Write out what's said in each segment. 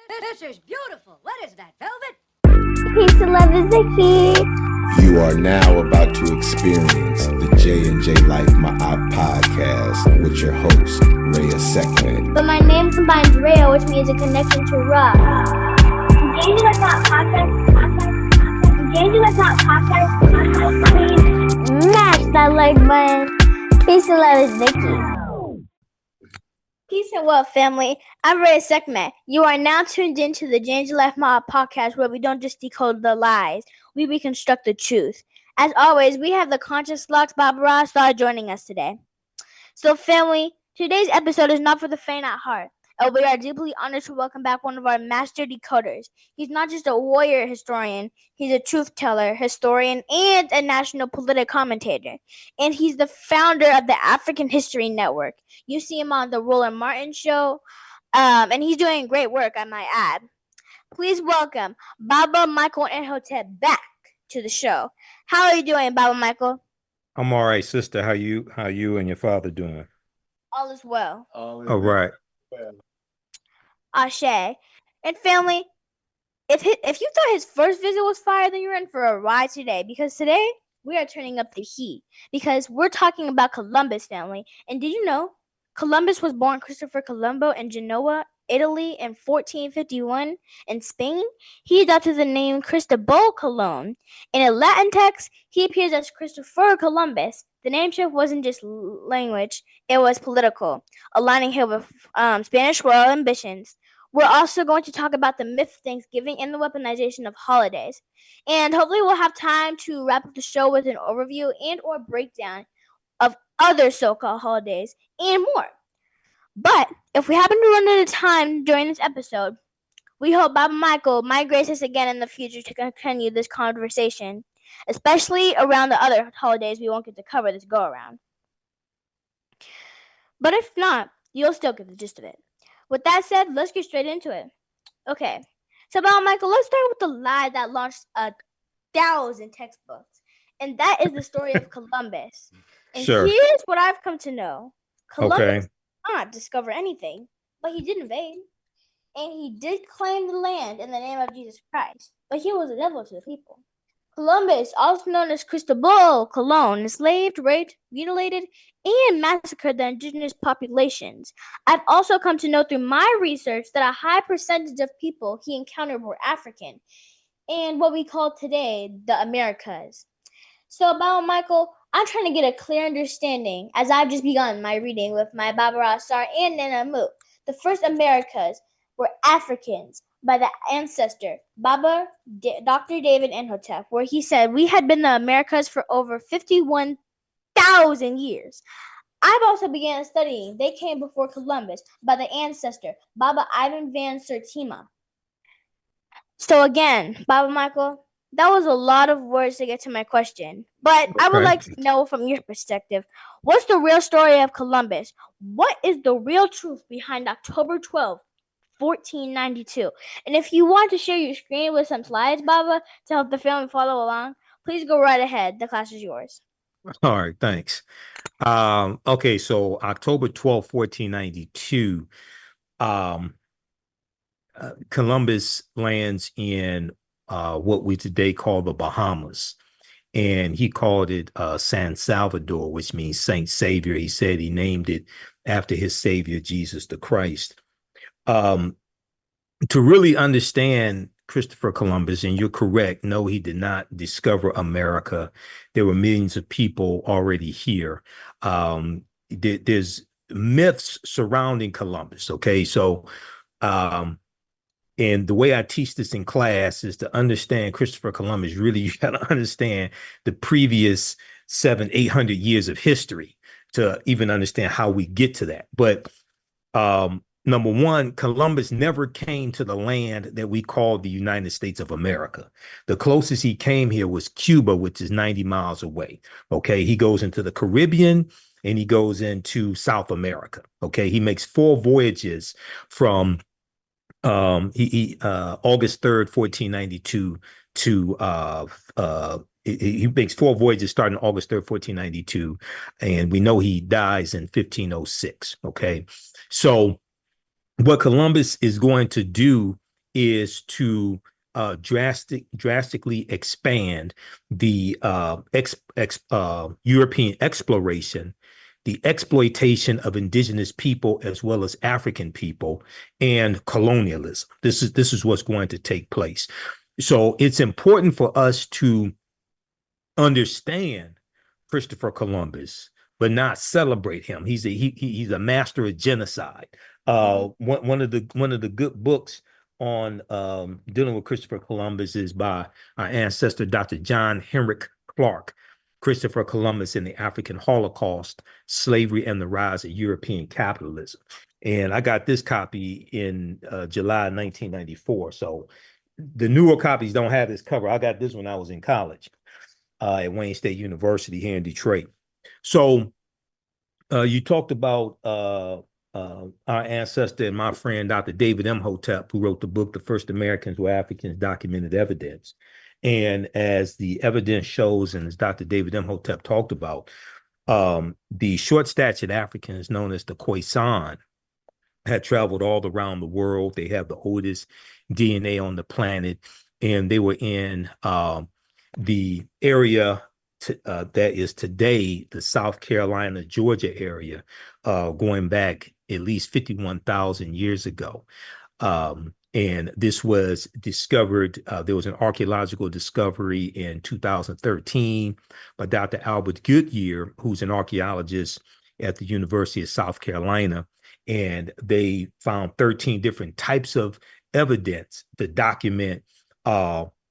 This is beautiful. What is that, velvet? Peace and love is the key. You are now about to experience the J&J-Life podcast with your host, Reya'Sekmet. But my name combines Raya, which means a connection to Ra. J&J-Life podcast. Please smash that like button. Peace and love is Vicky. Peace and wealth, family. I'm Reya'Sekmet. You are now tuned into the J&J-Life podcast, where we don't just decode the lies, we reconstruct the truth. As always, we have the conscious Lux Barbara Star joining us today. So, family, today's episode is not for the faint at heart. We are deeply honored to welcome back one of our master decoders. He's not just a warrior historian, he's a truth teller, historian, and a national political commentator. And he's the founder of the African History Network. You see him on the Roland Martin Show, and he's doing great work, I might add. Please welcome Baba Michael Imhotep back to the show. How are you doing, Baba Michael? I'm all right, sister. How you and your father doing? All is well. All right. Ashe. And family, if you thought his first visit was fire, then you're in for a ride today, because today we are turning up the heat, because we're talking about Columbus, family. And did you know Columbus was born Christopher Colombo in Genoa, Italy in 1451. In Spain, he adopted the name Cristobal Colon. In a Latin text, he appears as Christopher Columbus. The name shift wasn't just language, it was political, aligning him with Spanish royal ambitions. We're also going to talk about the myth of Thanksgiving and the weaponization of holidays. And hopefully we'll have time to wrap up the show with an overview and or breakdown of other so-called holidays and more. But if we happen to run out of time during this episode, we hope Baba Michael might grace us again in the future to continue this conversation, especially around the other holidays we won't get to cover this go-around. But if not, you'll still get the gist of it. With that said, let's get straight into it. Okay, so Baba Michael, let's start with the lie that launched 1,000 textbooks, and that is the story of Columbus. And Sure. Here's what I've come to know. Columbus Okay. did not discover anything, but he did invade. And he did claim the land in the name of Jesus Christ, but he was a devil to the people. Columbus, also known as Cristobal Colon, enslaved, raped, mutilated, and massacred the indigenous populations. I've also come to know through my research that a high percentage of people he encountered were African, and what we call today the Americas. So, Baba Michael, I'm trying to get a clear understanding, as I've just begun my reading with my Barbara Sar and Nana Moot. The first Americas were Africans by the ancestor Dr. David Imhotep, where he said we had been the Americas for over 51,000 years. I've also began studying They Came Before Columbus by the ancestor Baba Ivan van Sertima. So again, Baba Michael, that was a lot of words to get to my question, but I would like to know from your perspective, what's the real story of Columbus? What is the real truth behind October 12th? 1492. And if you want to share your screen with some slides, Baba, to help the family follow along, please go right ahead. The class is yours. All right, thanks. Okay, so October 12th, 1492, Columbus lands in what we today call the Bahamas. And he called it San Salvador, which means Saint Savior. He said he named it after his Savior, Jesus the Christ. To really understand Christopher Columbus, and you're correct, no, he did not discover America. There were millions of people already here. There's myths surrounding Columbus, okay? So, and the way I teach this in class is to understand Christopher Columbus, really, you got to understand the previous 700-800 years of history to even understand how we get to that. But number one, Columbus never came to the land that we call the United States of America. The closest he came here was Cuba, which is 90 miles away. Okay, he goes into the Caribbean and he goes into South America. Okay, he makes 4 voyages from August 3rd, 1492 to he makes 4 voyages starting August 3rd, 1492, and we know he dies in 1506. Okay, so what Columbus is going to do is to drastically expand the European exploration, the exploitation of indigenous people as well as African people, and colonialism. This is what's going to take place. So it's important for us to understand Christopher Columbus, but not celebrate him. He's a master of genocide. One of the good books on dealing with Christopher Columbus is by our ancestor, Dr. John Henrik Clarke, Christopher Columbus and the African Holocaust, Slavery and the Rise of European Capitalism. And I got this copy in July 1994. So the newer copies don't have this cover. I got this when I was in college at Wayne State University here in Detroit. So you talked about our ancestor and my friend, Dr. David Imhotep, who wrote the book, The First Americans Were Africans, Documented Evidence. And as the evidence shows, and as Dr. David Imhotep talked about, the short-statured Africans known as the Khoisan had traveled all around the world. They have the oldest DNA on the planet, and they were in the area that is today the South Carolina, Georgia area, going back at least 51,000 years ago. And this was discovered, there was an archaeological discovery in 2013 by Dr. Albert Goodyear, who's an archaeologist at the University of South Carolina. And they found 13 different types of evidence to document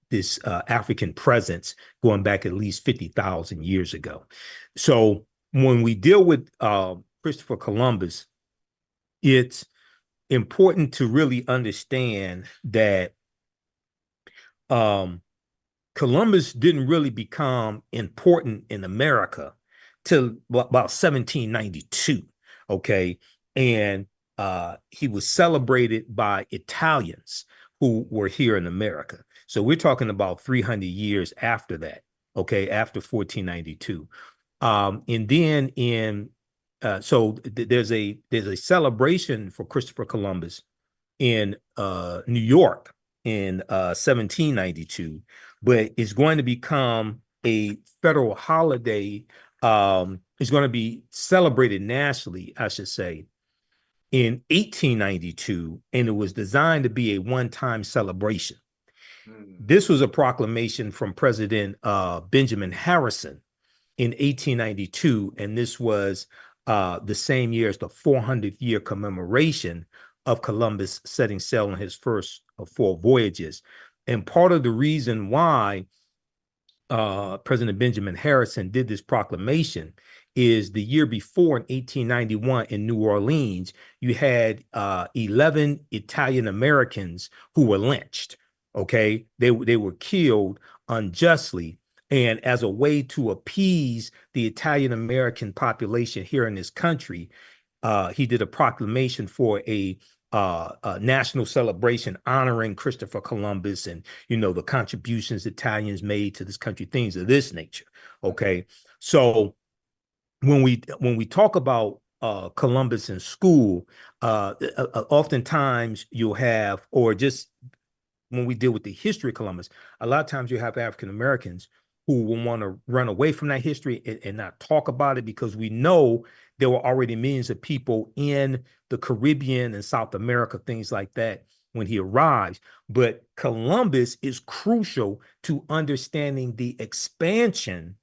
this African presence going back at least 50,000 years ago. So when we deal with Christopher Columbus, it's important to really understand that Columbus didn't really become important in America till about 1792, okay? And he was celebrated by Italians who were here in America. So we're talking about 300 years after that, okay, after 1492. And then there's a celebration for Christopher Columbus in New York in 1792, but it's going to become a federal holiday. It's going to be celebrated nationally, I should say, in 1892, and it was designed to be a one-time celebration. This was a proclamation from President Benjamin Harrison in 1892, and this was the same year as the 400th year commemoration of Columbus setting sail on his first of 4 voyages. And part of the reason why President Benjamin Harrison did this proclamation is the year before, in 1891, in New Orleans, you had 11 Italian Americans who were lynched. Okay, they were killed unjustly, and as a way to appease the Italian American population here in this country, he did a proclamation for a national celebration honoring Christopher Columbus and, you know, the contributions Italians made to this country, things of this nature. Okay, so when we talk about Columbus in school, oftentimes you'll have, or just when we deal with the history of Columbus, a lot of times you have African Americans who will want to run away from that history and not talk about it, because we know there were already millions of people in the Caribbean and South America, things like that, when he arrives. But Columbus is crucial to understanding the expansion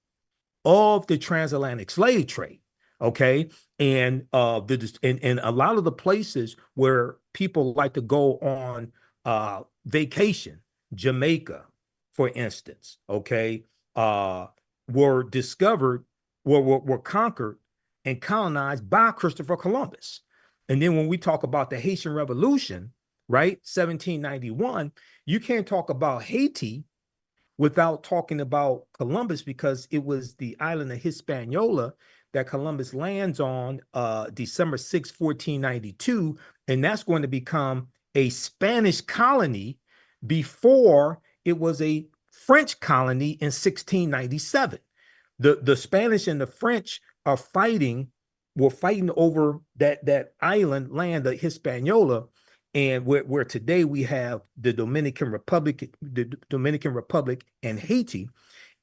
of the transatlantic slave trade. Okay, and and a lot of the places where people like to go on vacation, Jamaica, for instance, okay, were discovered, were conquered and colonized by Christopher Columbus. And then when we talk about the Haitian Revolution, right, 1791, you can't talk about Haiti without talking about Columbus, because it was the island of Hispaniola that Columbus lands on December 6, 1492, and that's going to become a Spanish colony before it was a French colony in 1697. The Spanish and the French were fighting over that island land of Hispaniola, And where today we have the Dominican Republic and Haiti.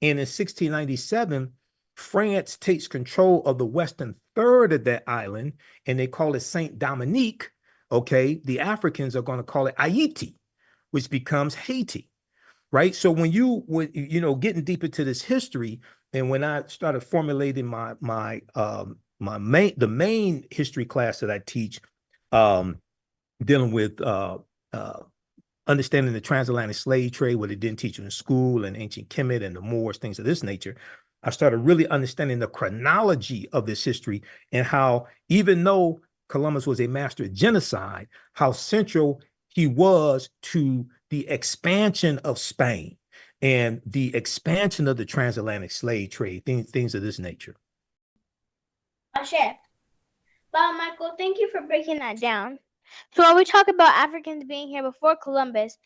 And in 1697, France takes control of the western third of that island, and they call it Saint Dominique. Okay, the Africans are going to call it Haiti, which becomes Haiti, right? So when getting deep into this history, and when I started formulating the main history class that I teach, dealing with understanding the transatlantic slave trade, what it didn't teach you in school, and ancient Kemet and the Moors, things of this nature, I started really understanding the chronology of this history and how, even though Columbus was a master of genocide, how central he was to the expansion of Spain and the expansion of the transatlantic slave trade, things of this nature. Ashe. Well, Michael, thank you for breaking that down. So when we talk about Africans being here before Columbus,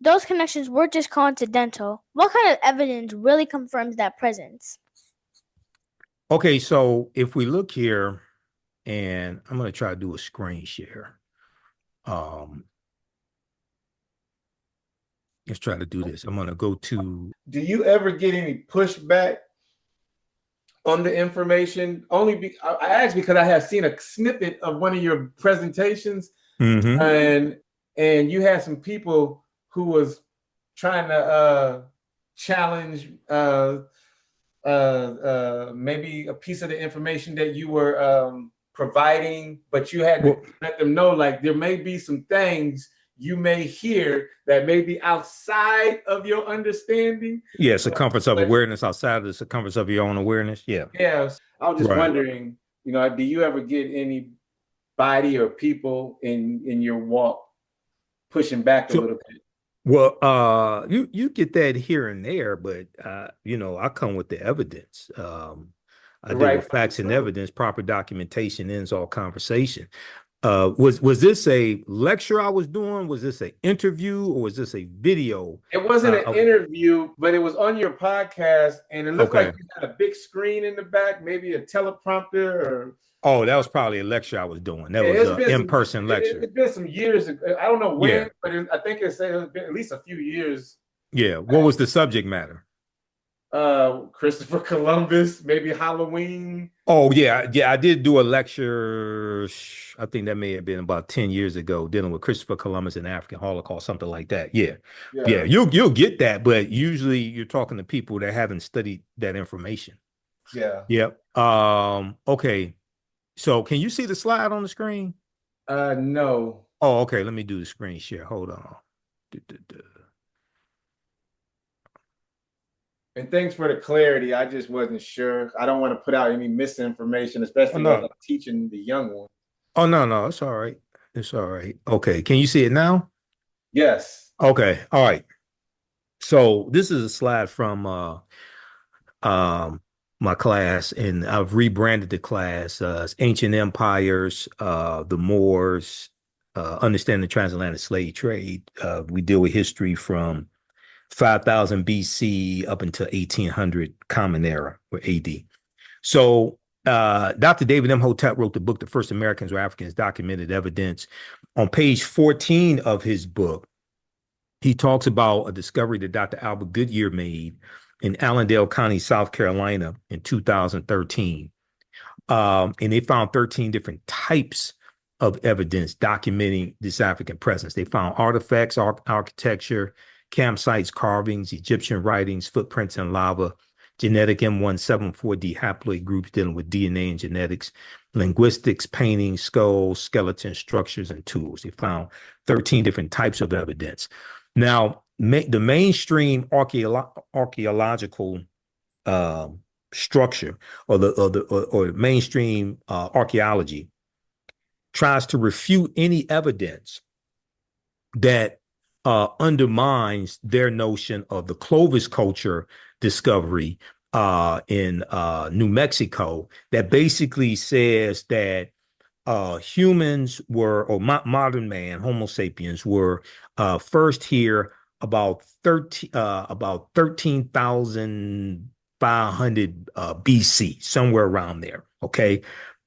those connections were just coincidental. What kind of evidence really confirms that presence? Okay, so if we look here, and I'm going to try to do a screen share. Let's try to do this. I'm going to go to... Do you ever get any pushback on the information? I asked because I have seen a snippet of one of your presentations, and you had some people who was trying to challenge maybe a piece of the information that you were providing, but you had to let them know, like, there may be some things you may hear that may be outside of your understanding. Yeah, circumference of awareness, outside of the circumference of your own awareness. Yeah. Yeah. I was just wondering, do you ever get anybody or people in your walk pushing back a little bit? Well, you get that here and there, but I come with the evidence. I deal with facts and evidence. Proper documentation ends all conversation. Was this a lecture I was doing? Was this an interview, or was this a video? It wasn't an interview, but it was on your podcast, and it looked like you had a big screen in the back, maybe a teleprompter or... Oh, that was probably a lecture I was doing. That was an in-person lecture. It's been some years ago. I don't know when, but I think it's been at least a few years. Yeah. What was the subject matter? Christopher Columbus, maybe Halloween. Oh, yeah. I did do a lecture. I think that may have been about 10 years ago, dealing with Christopher Columbus and the African Holocaust, something like that. Yeah. You'll get that, but usually you're talking to people that haven't studied that information. Yeah. Yep. Okay. So can you see the slide on the screen? No. Oh, okay. Let me do the screen share. Hold on. And thanks for the clarity. I just wasn't sure. I don't want to put out any misinformation, especially when I'm teaching the young one. Oh, no. It's all right. It's all right. Okay. Can you see it now? Yes. Okay. All right. So this is a slide from my class, and I've rebranded the class as Ancient Empires, the Moors, Understanding the Transatlantic Slave Trade. We deal with history from 5000 BC up until 1800 Common Era, or AD. So Dr. David Imhotep wrote the book, The First Americans or Africans, Documented Evidence. On page 14 of his book, he talks about a discovery that Dr. Albert Goodyear made in Allendale County, South Carolina in 2013. And they found 13 different types of evidence documenting this African presence. They found artifacts, architecture, campsites, carvings, Egyptian writings, footprints in lava, genetic M174D haploid groups dealing with DNA and genetics, linguistics, paintings, skulls, skeletons, structures, and tools. They found 13 different types of evidence. Now, the mainstream archaeological structure, or mainstream archaeology, tries to refute any evidence that undermines their notion of the Clovis culture discovery in New Mexico, that basically says that humans were, or modern man, Homo sapiens, were first here about 13,500 BC, somewhere around there. Okay,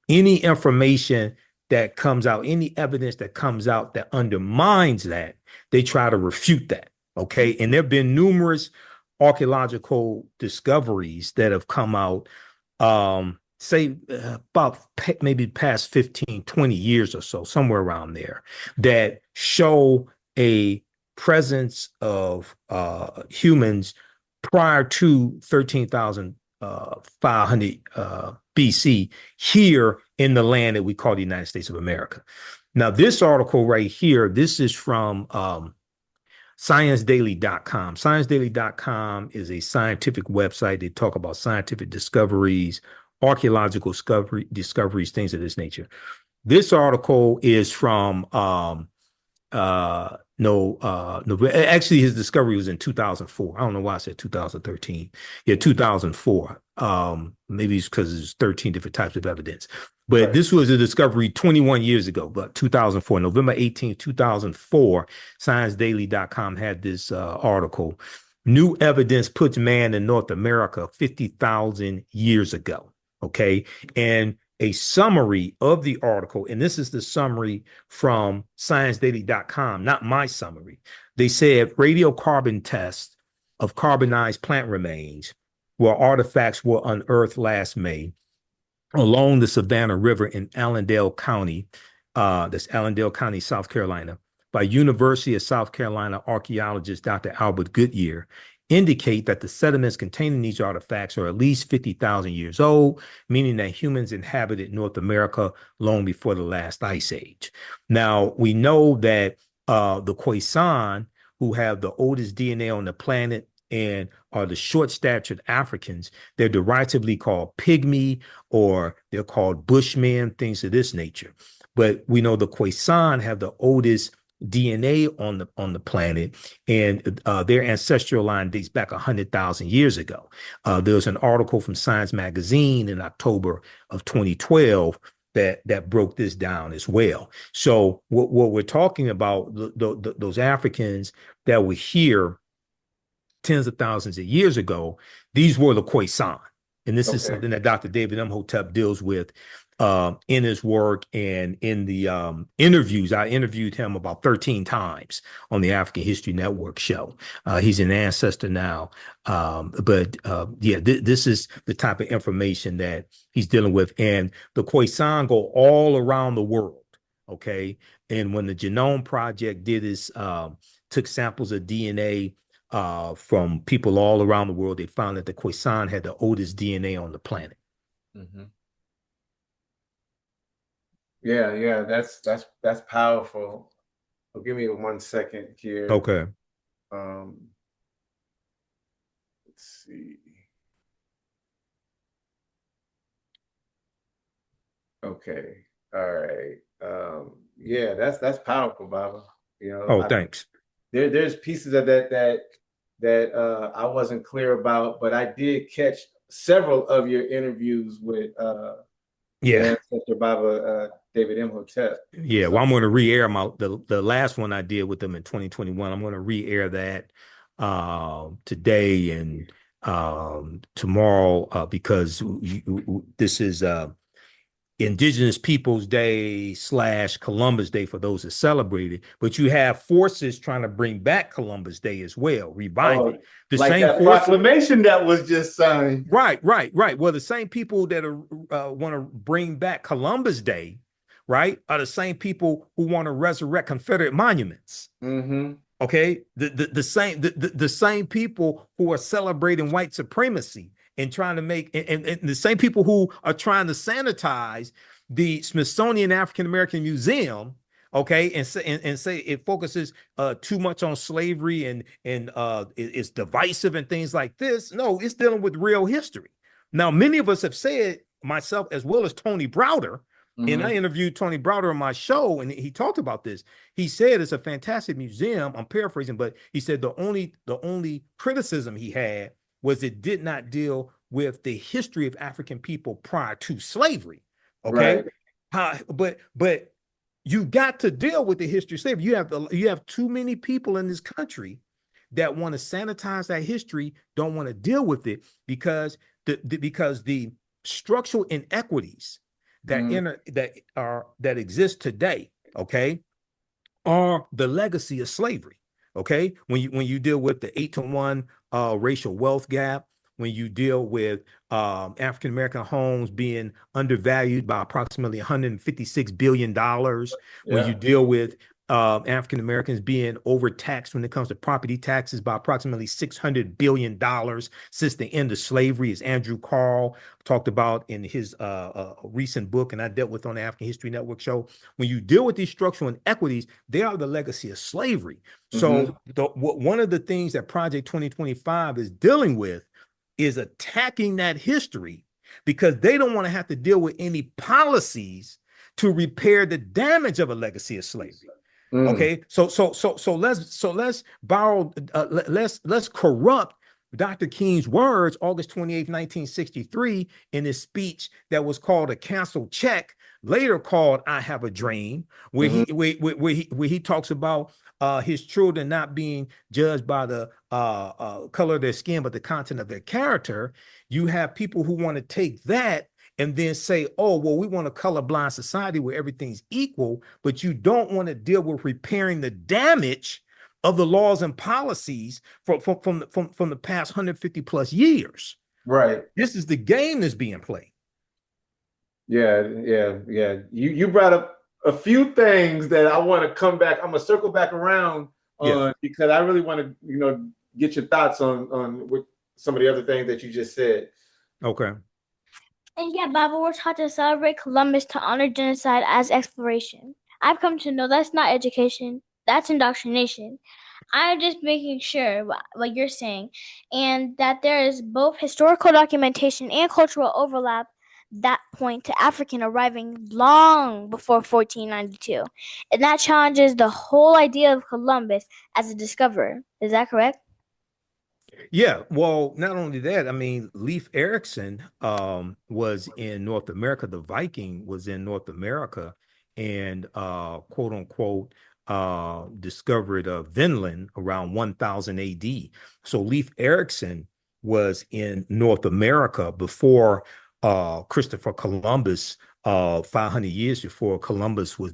any information that comes out, any evidence that comes out that undermines that, they try to refute that. Okay. And there have been numerous archaeological discoveries that have come out, say about maybe past 15, 20 years or so, somewhere around there, that show a presence of humans prior to 13,500 BC here in the land that we call the United States of America. Now, this article right here, this is from ScienceDaily.com. ScienceDaily.com is a scientific website. They talk about scientific discoveries, archaeological discoveries, things of this nature. This article is from actually his discovery was in 2004. I don't know why I said 2013. Yeah, 2004. Maybe it's because there's 13 different types of evidence. But right. This was a discovery 21 years ago, but 2004, November 18, 2004, ScienceDaily.com had this article. New evidence puts man in North America 50,000 years ago. Okay. And a summary of the article, and this is the summary from ScienceDaily.com, not my summary. They said radiocarbon tests of carbonized plant remains where artifacts were unearthed last May along the Savannah River in Allendale County, that's Allendale County, South Carolina, by University of South Carolina archaeologist Dr. Albert Goodyear, indicate that the sediments containing these artifacts are at least 50,000 years old, meaning that humans inhabited North America long before the last ice age. Now, we know that the Khoisan, who have the oldest DNA on the planet and are the short-statured Africans, they're derisively called pygmy, or they're called bushmen, things of this nature. But we know the Khoisan have the oldest DNA on the planet, and their ancestral line dates back 100,000 years ago. There was an article from Science Magazine in October of 2012 that broke this down as well. So what we're talking about, those Africans that were here tens of thousands of years ago, these were the Khoisan. And this is something that Dr. David Imhotep deals with in his work and in the interviews. I interviewed him about 13 times on the African History Network show. He's an ancestor now. This is the type of information that he's dealing with. And the Khoisan go all around the world. Okay. And when the Genome Project did this, took samples of DNA from people all around the world, they found that the Khoisan had the oldest DNA on the planet. Mm-hmm. Yeah, that's powerful. Well, give me 1 second here. Okay. Let's see. Okay. All right. Yeah, that's powerful, Baba. You know. Thanks. There's pieces of that I wasn't clear about, but I did catch several of your interviews with ancestor Baba David Imhotep. Yeah, well, I'm going to re-air the last one I did with them in 2021. I'm going to re-air that today and tomorrow because this is Indigenous Peoples Day / Columbus Day for those that celebrate it. But you have forces trying to bring back Columbus Day as well, revive it. The like same that proclamation that was just signed. Right. Well, the same people that want to bring back Columbus Day, right, are the same people who want to resurrect Confederate monuments. Mm-hmm. Okay, the same people who are celebrating white supremacy and trying to make and the same people who are trying to sanitize the Smithsonian African American Museum, okay, and say it focuses too much on slavery and it's divisive and things like this. No, it's dealing with real history. Now, many of us have said, myself as well as Tony Browder, and I interviewed Tony Browder on my show, and he talked about this. He said it's a fantastic museum. I'm paraphrasing, but he said the only criticism he had was it did not deal with the history of African people prior to slavery. Okay, right. But you got to deal with the history of slavery. You have too many people in this country that want to sanitize that history, don't want to deal with it because the structural inequities that exist today, okay, are the legacy of slavery. Okay, when you deal with the 8-to-1 racial wealth gap, when you deal with African American homes being undervalued by approximately $156 billion, when you deal with African Americans being overtaxed when it comes to property taxes by approximately $600 billion since the end of slavery, as Andrew Carl talked about in his recent book, and I dealt with on the African History Network show. When you deal with these structural inequities, they are the legacy of slavery. So one of the things that Project 2025 is dealing with is attacking that history, because they don't want to have to deal with any policies to repair the damage of a legacy of slavery. Okay, so let's borrow, let's corrupt Dr. King's words, August 28th, 1963, in his speech that was called a canceled check, later called "I Have a Dream," where he talks about his children not being judged by the color of their skin, but the content of their character. You have people who want to take that and then say, oh, well, we want a colorblind society where everything's equal, but you don't want to deal with repairing the damage of the laws and policies from the past 150 plus years. Right. This is the game that's being played. Yeah. You brought up a few things that I want to come back. I'm gonna circle back around on because I really want to, get your thoughts on what some of the other things that you just said. Okay. And yeah, Bible, we're taught to celebrate Columbus to honor genocide as exploration. I've come to know that's not education, that's indoctrination. I'm just making sure what you're saying, and that there is both historical documentation and cultural overlap that point to African arriving long before 1492. And that challenges the whole idea of Columbus as a discoverer. Is that correct? Yeah, well, not only that, I mean, Leif Erikson was in North America. The Viking was in North America and quote unquote discovered Vinland around 1000 AD. So Leif Erikson was in North America before Christopher Columbus, 500 years before Columbus was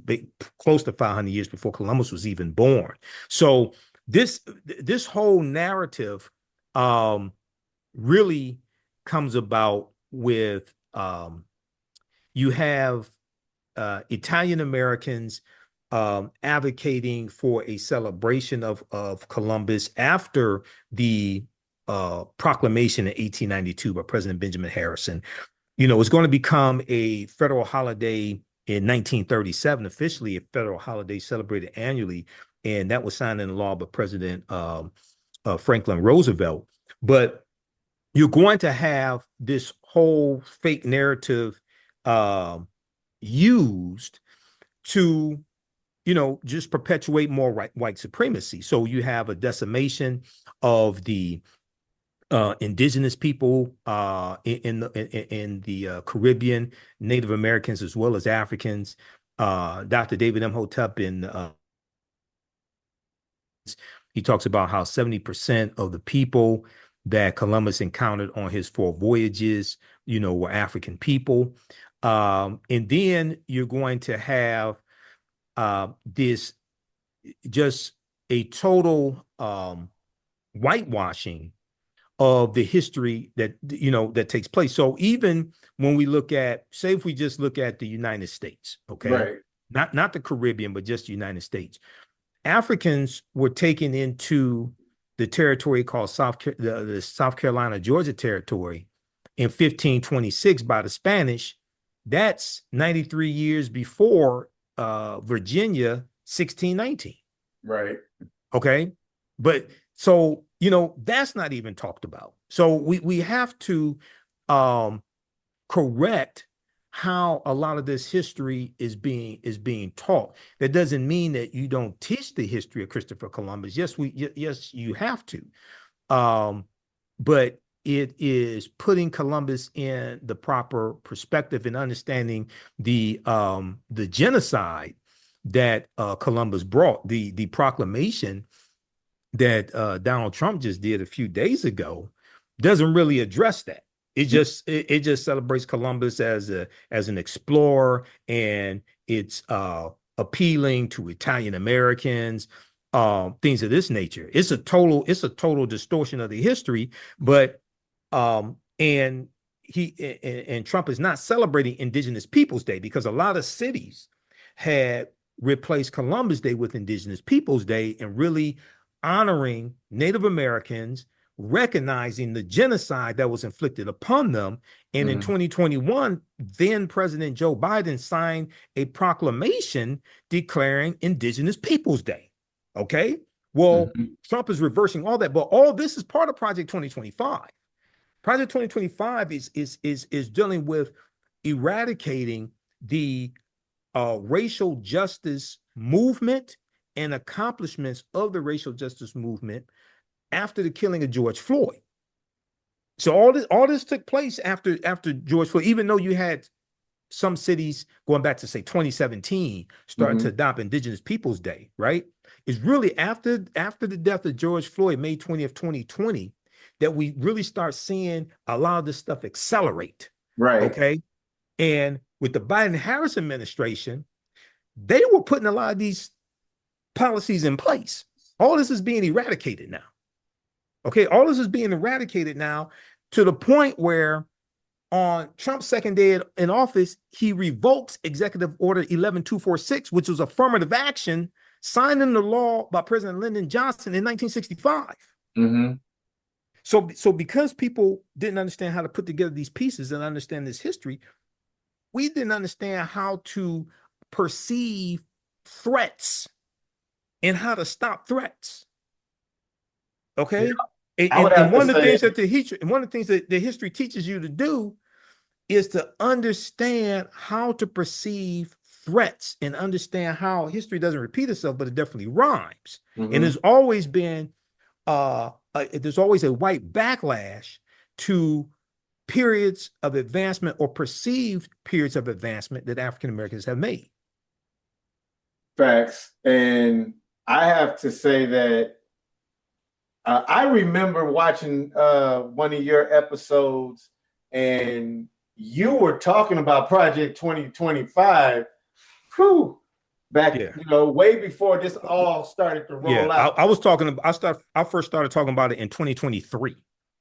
close to 500 years before Columbus was even born. So this whole narrative really comes about with you have Italian Americans advocating for a celebration of Columbus after the proclamation in 1892 by President Benjamin Harrison. It's going to become a federal holiday in 1937, officially a federal holiday celebrated annually, and that was signed into law by President Franklin Roosevelt. But you're going to have this whole fake narrative used to, just perpetuate more white supremacy. So you have a decimation of the indigenous people in the Caribbean, Native Americans, as well as Africans. Dr. David Imhotep he talks about how 70% of the people that Columbus encountered on his 4 voyages, were African people. And then you're going to have this just a total whitewashing of the history that takes place. So even when we look at, say, if we just look at the United States, okay, right, not the Caribbean, but just the United States, Africans were taken into the territory called the South Carolina, Georgia territory in 1526 by the Spanish. That's 93 years before Virginia, 1619. Right. Okay. But so, that's not even talked about. So we have to correct how a lot of this history is being taught. That doesn't mean that you don't teach the history of Christopher Columbus. Yes, you have to. But it is putting Columbus in the proper perspective and understanding the genocide that Columbus brought. The proclamation that Donald Trump just did a few days ago doesn't really address that. It just celebrates Columbus as an explorer, and it's appealing to Italian Americans, things of this nature. It's a total distortion of the history, but and Trump is not celebrating Indigenous Peoples Day, because a lot of cities had replaced Columbus Day with Indigenous Peoples Day, and really honoring Native Americans, recognizing the genocide that was inflicted upon them. And in 2021, then President Joe Biden signed a proclamation declaring Indigenous Peoples Day. Okay. Well, Trump is reversing all that, but all this is part of Project 2025. Project 2025 is dealing with eradicating the racial justice movement and accomplishments of the racial justice movement after the killing of George Floyd. So all this took place after George Floyd, even though you had some cities going back to, say, 2017 starting to adopt Indigenous Peoples Day, right? It's really after the death of George Floyd, May 20th, 2020, that we really start seeing a lot of this stuff accelerate. Right. Okay. And with the Biden-Harris administration, they were putting a lot of these policies in place. All this is being eradicated now. Okay, all this is being eradicated now, to the point where on Trump's second day in office, he revokes Executive Order 11246, which was affirmative action signed into law by President Lyndon Johnson in 1965. So because people didn't understand how to put together these pieces and understand this history, we didn't understand how to perceive threats and how to stop threats. Okay. Yeah. And one of the things that the history teaches you to do is to understand how to perceive threats and understand how history doesn't repeat itself, but it definitely rhymes. And there's always been there's always a white backlash to periods of advancement or perceived periods of advancement that African Americans have made. Facts. And I have to say that I remember watching one of your episodes, and you were talking about Project 2025. Back, way before this all started to roll out. I first started talking about it in 2023,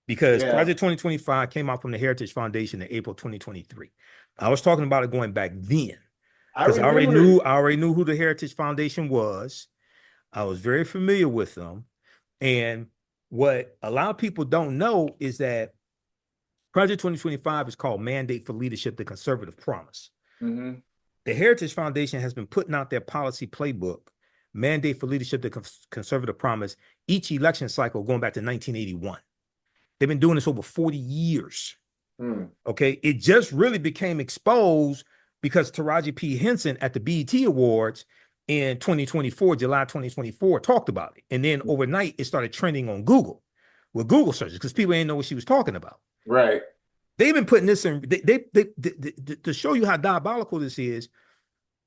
because Project 2025 came out from the Heritage Foundation in April 2023. I was talking about it going back then, because I already knew who the Heritage Foundation was. I was very familiar with them. And what a lot of people don't know is that Project 2025 is called Mandate for Leadership, the Conservative Promise. The Heritage Foundation has been putting out their policy playbook, Mandate for Leadership, the Conservative Promise, each election cycle going back to 1981. They've been doing this over 40 years. Okay. It just really became exposed because Taraji P. Henson at the BET Awards in 2024, July 2024, talked about it. And then overnight, it started trending on Google with Google searches, because people didn't know what she was talking about. Right. They've been putting this in, to show you how diabolical this is.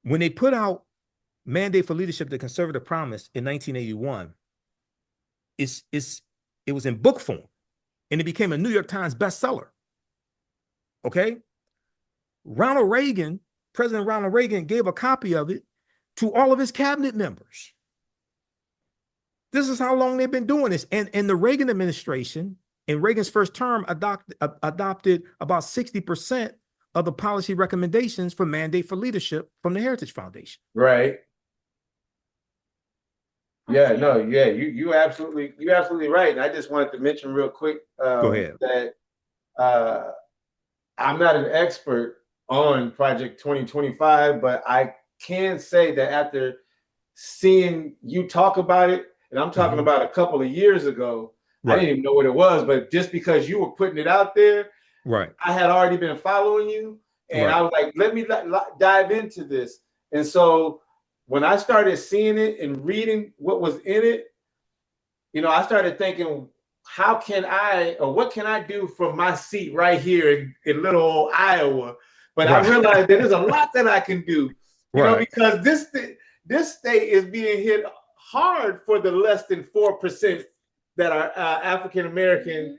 When they put out Mandate for Leadership, the Conservative Promise in 1981, it was in book form, and it became a New York Times bestseller. Okay. President Ronald Reagan gave a copy of it to all of his cabinet members. This is how long they've been doing this. And the Reagan administration, in Reagan's first term, adopted about 60% of the policy recommendations for Mandate for Leadership from the Heritage Foundation. Right. Yeah, no, yeah, you absolutely right. And I just wanted to mention real quick Go ahead. that I'm not an expert on Project 2025, but I can say that after seeing you talk about it, and I'm talking about a couple of years ago, I didn't even know what it was, but just because you were putting it out there, I had already been following you, and I was like, let me dive into this. And so when I started seeing it and reading what was in it, I started thinking, what can I do from my seat right here in little old Iowa? But I realized that there's a lot that I can do, because this state is being hit hard for the less than 4% that are African American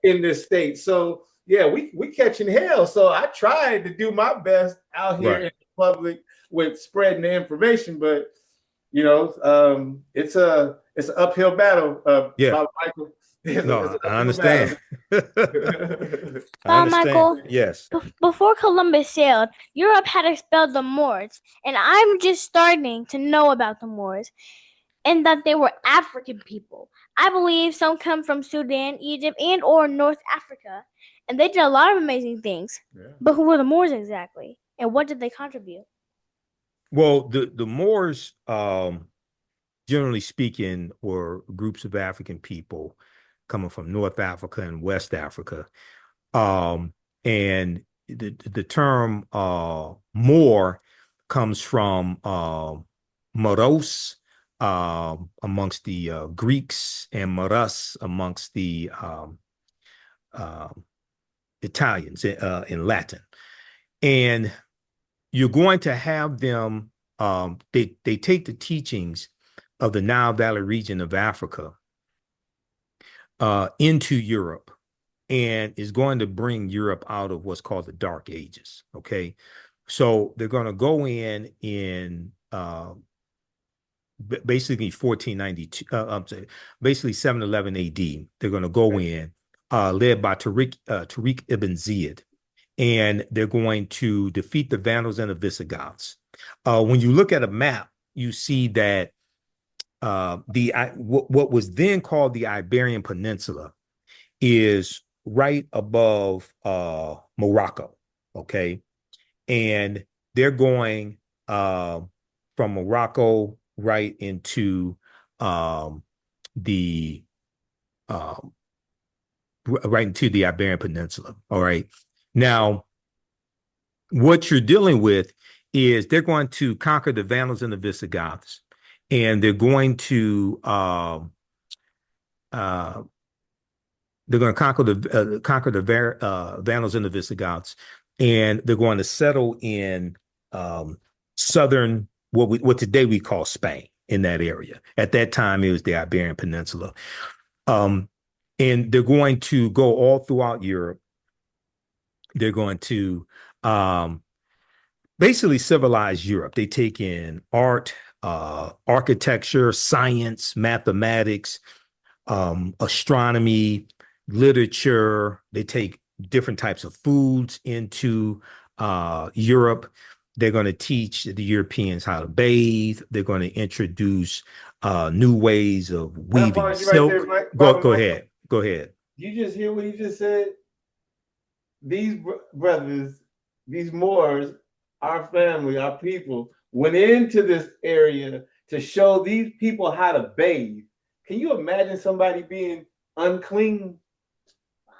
in this state. So, yeah, we catching hell. So I tried to do my best out here in the public with spreading the information, but you know, it's an uphill battle. Bob Michael. No, I understand. I Bob understand. Michael, Yes. before Columbus sailed, Europe had expelled the Moors, and I'm just starting to know about the Moors and that they were African people. I believe some come from Sudan, Egypt, and or North Africa, and they did a lot of amazing things. Yeah. But who were the Moors exactly, and what did they contribute? Well, the Moors, generally speaking, were groups of African people coming from North Africa and West Africa. And the term Moor comes from moros amongst the Greeks and moros amongst the Italians in Latin. And you're going to have them, they take the teachings of the Nile Valley region of Africa into Europe, and is going to bring Europe out of what's called the Dark Ages. Okay. So they're going to go in basically 1492, basically 711 AD. They're going to go in, led by Tariq ibn Ziyad, and they're going to defeat the Vandals and the Visigoths. When you look at a map, you see that what was then called the Iberian Peninsula is right above Morocco, okay? And they're going from Morocco right into the Iberian Peninsula, all right? Now, what you're dealing with is they're going to conquer the Vandals and the Visigoths, and they're going to conquer the Vandals and the Visigoths, and they're going to settle in southern what today we call Spain, in that area. At that time, it was the Iberian Peninsula, and they're going to go all throughout Europe. They're going to basically civilize Europe. They take in art, architecture, science, mathematics, astronomy, literature. They take different types of foods into Europe. They're going to teach the Europeans how to bathe. They're going to introduce new ways of weaving silk. Right there, go ahead. Go ahead. You just hear what he just said? These brothers, these Moors, our family, our people, went into this area to show these people how to bathe. Can you imagine somebody being unclean? Wow.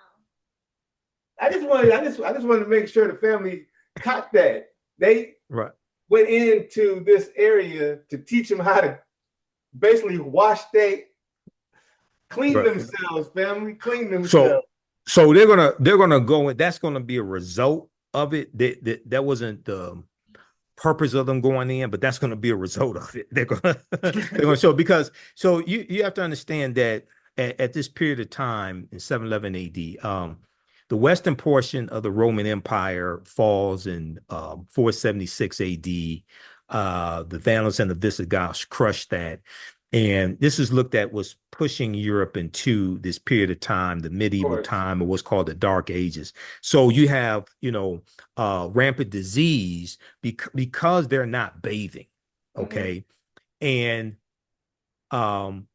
I just wanted to make sure the family caught that. They went into this area to teach them how to basically clean themselves, family, clean themselves. So they're gonna go, and that's gonna be a result of it. That wasn't the purpose of them going in, but that's gonna be a result of it. They're gonna show, because you have to understand that at this period of time in 711 AD, the western portion of the Roman Empire falls in 476 AD. The Vandals and the Visigoths crushed that. And this is looked at was pushing Europe into this period of time, the medieval time, or what's called the Dark Ages. So you have, rampant disease because they're not bathing. Okay. Mm-hmm. And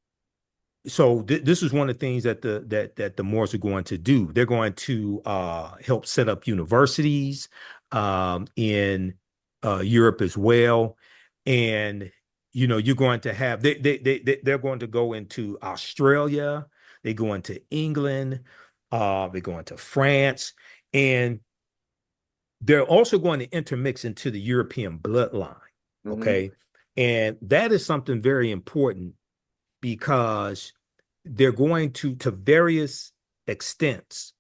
so this is one of the things that the Moors are going to do. They're going to help set up universities in Europe as well. And you're going to have they're going to go into Australia, they go into England, they go into France, and they're also going to intermix into the European bloodline. Okay. Mm-hmm. And that is something very important, because they're going to various extents,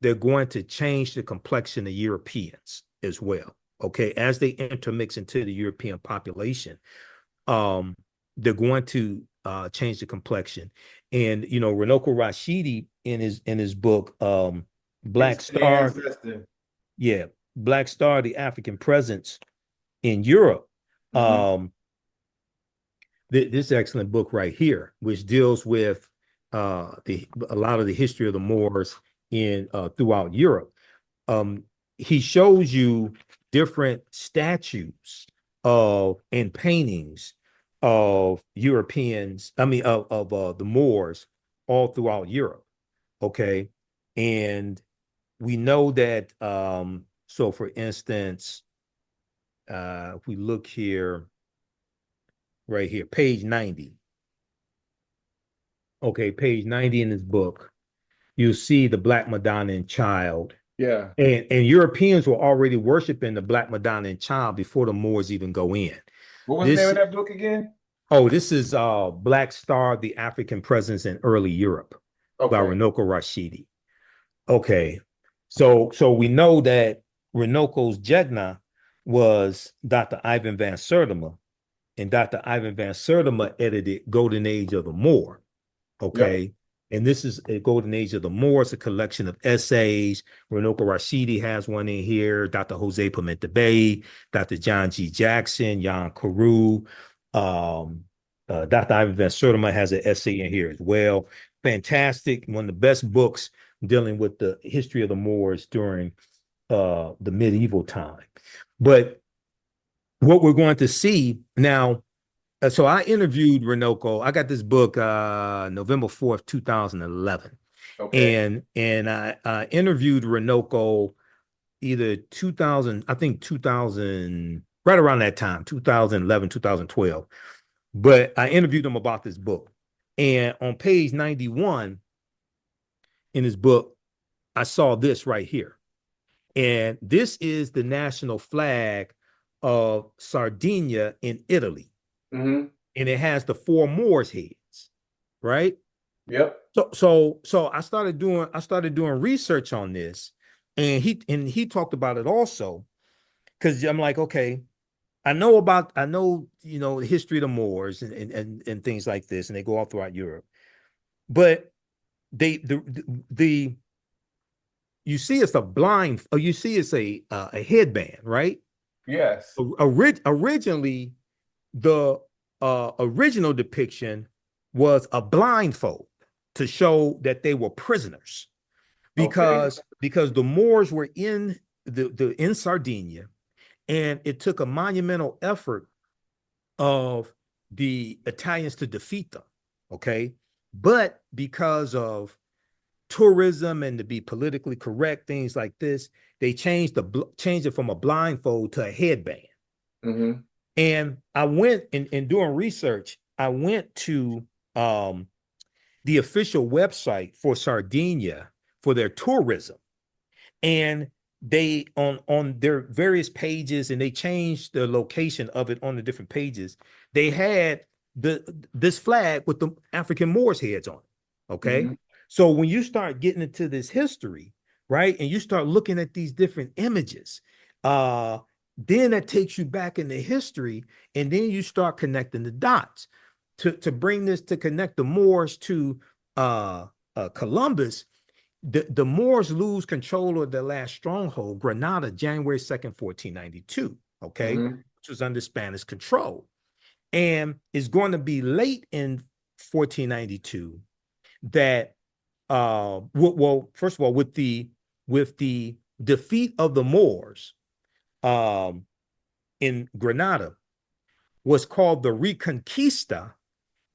they're going to change the complexion of Europeans as well. Okay. As they intermix into the European population, they're going to change the complexion. And Runoko Rashidi in his book, Black The Star, ancestor. yeah, Black Star, the African presence in Europe. Mhm. This excellent book right here, which deals with a lot of the history of the Moors in throughout Europe. He shows you different statues of and paintings of Europeans, I mean of the Moors all throughout Europe. Okay. And we know that so for instance, if we look here, right here, page 90. Okay, page 90 in his book, you'll see the Black Madonna and Child. Yeah. And Europeans were already worshiping the Black Madonna and Child before the Moors even go in. What was the name of that book again? This is Black Star, the African Presence in Early Europe by Runoko Rashidi. Okay. So we know that Runoko's Jedna was Dr. Ivan van Sertima, and Dr. Ivan van Sertima edited Golden Age of the Moor. Okay. Yep. And this is a Golden Age of the Moors, a collection of essays. Runoko Rashidi has one in here. Dr. Jose Pimenta Bay, Dr. John G. Jackson, Jan Carew. Dr. Ivan Van Sertima has an essay in here as well. Fantastic. One of the best books dealing with the history of the Moors during the medieval time. But what we're going to see now, so I interviewed Runoko. I got this book November 4th, 2011. Okay. And I interviewed Runoko either 2000, I think 2000, right around that time, 2011, 2012. But I interviewed him about this book. And on page 91 in his book, I saw this right here. And this is the national flag of Sardinia in Italy. Mm-hmm. And it has the 4 Moors heads, right? Yep. So I started doing research on this, and he talked about it also, because I'm like, okay, I know the history of the Moors and things like this, and they go all throughout Europe, but you see it's a blind, or you see it's a headband, right? Yes. Originally, the original depiction was a blindfold to show that they were prisoners, because the Moors were in in Sardinia, and it took a monumental effort of the Italians to defeat them. Okay, but because of tourism and to be politically correct, things like this, they changed it from a blindfold to a headband. Mm-hmm. And I went in doing research, I went to the official website for Sardinia for their tourism. And they on their various pages, and they changed the location of it on the different pages. They had this flag with the African Moors heads on it. Okay. Mm-hmm. So when you start getting into this history, right, and you start looking at these different images, then that takes you back into history, and then you start connecting the dots to bring this, to connect the Moors to Columbus. The Moors lose control of their last stronghold, Granada, January 2nd, 1492, okay, mm-hmm. which was under Spanish control. And it's going to be late in 1492 that, well, first of all, with the defeat of the Moors in Granada, what's called the Reconquista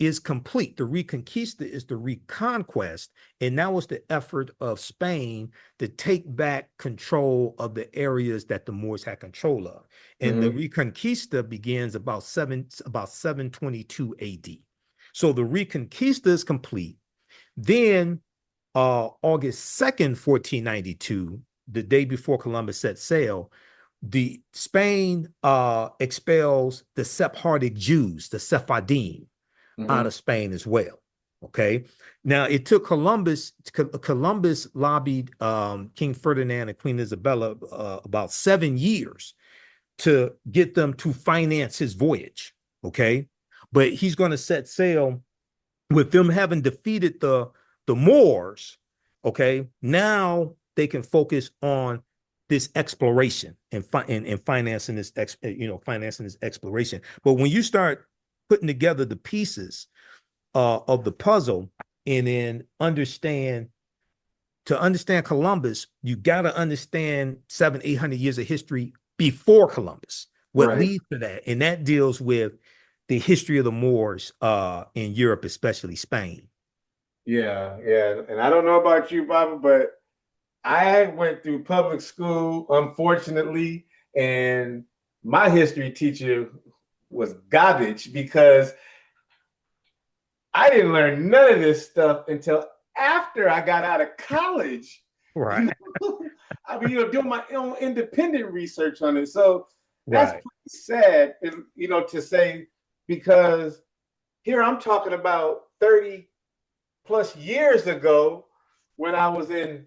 is complete. The Reconquista is the reconquest, and now it's the effort of Spain to take back control of the areas that the Moors had control of. And mm-hmm. the Reconquista begins about 722 AD. So the Reconquista is complete. Then August 2nd, 1492, the day before Columbus set sail, the Spain expels the Sephardic Jews, the Sephardim, mm-hmm. out of Spain as well. Okay. Now it took Columbus lobbied King Ferdinand and Queen Isabella about 7 years to get them to finance his voyage. Okay. But he's going to set sail with them having defeated the Moors. Okay. Now they can focus on this exploration and financing this financing this exploration. But when you start putting together the pieces of the puzzle, and then understand Columbus, you got to understand 700-800 years of history before Columbus, what leads to that, and that deals with the history of the Moors in Europe, especially Spain. Yeah, and I don't know about you, Baba, but I went through public school, unfortunately, and my history teacher was garbage because I didn't learn none of this stuff until after I got out of college. Right. I mean, doing my own independent research on it. So that's pretty sad, to say, because here I'm talking about 30 plus years ago when I was in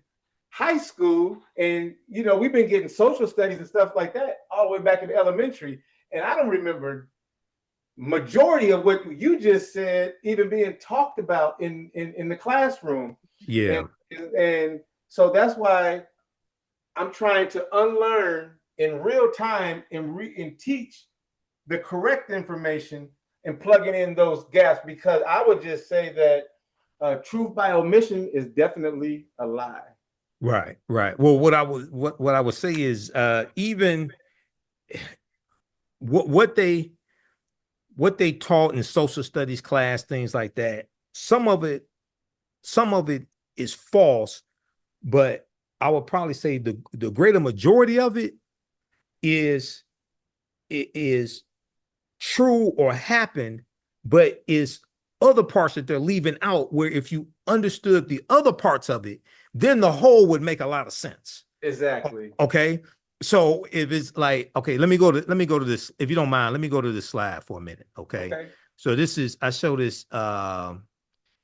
high school, and we've been getting social studies and stuff like that all the way back in elementary, and I don't remember majority of what you just said even being talked about in the classroom. Yeah. And so that's why I'm trying to unlearn in real time and teach the correct information and plugging in those gaps, because I would just say that truth by omission is definitely a lie. Right. Well, what I would say is even what they taught in social studies class, things like that, some of it is false, but I would probably say the greater majority of it is true or happened, but is other parts that they're leaving out, where if you understood the other parts of it, then the whole would make a lot of sense. Exactly. Okay. So if it's like, okay, let me go to this, if you don't mind, let me go to this slide for a minute. Okay. So I show this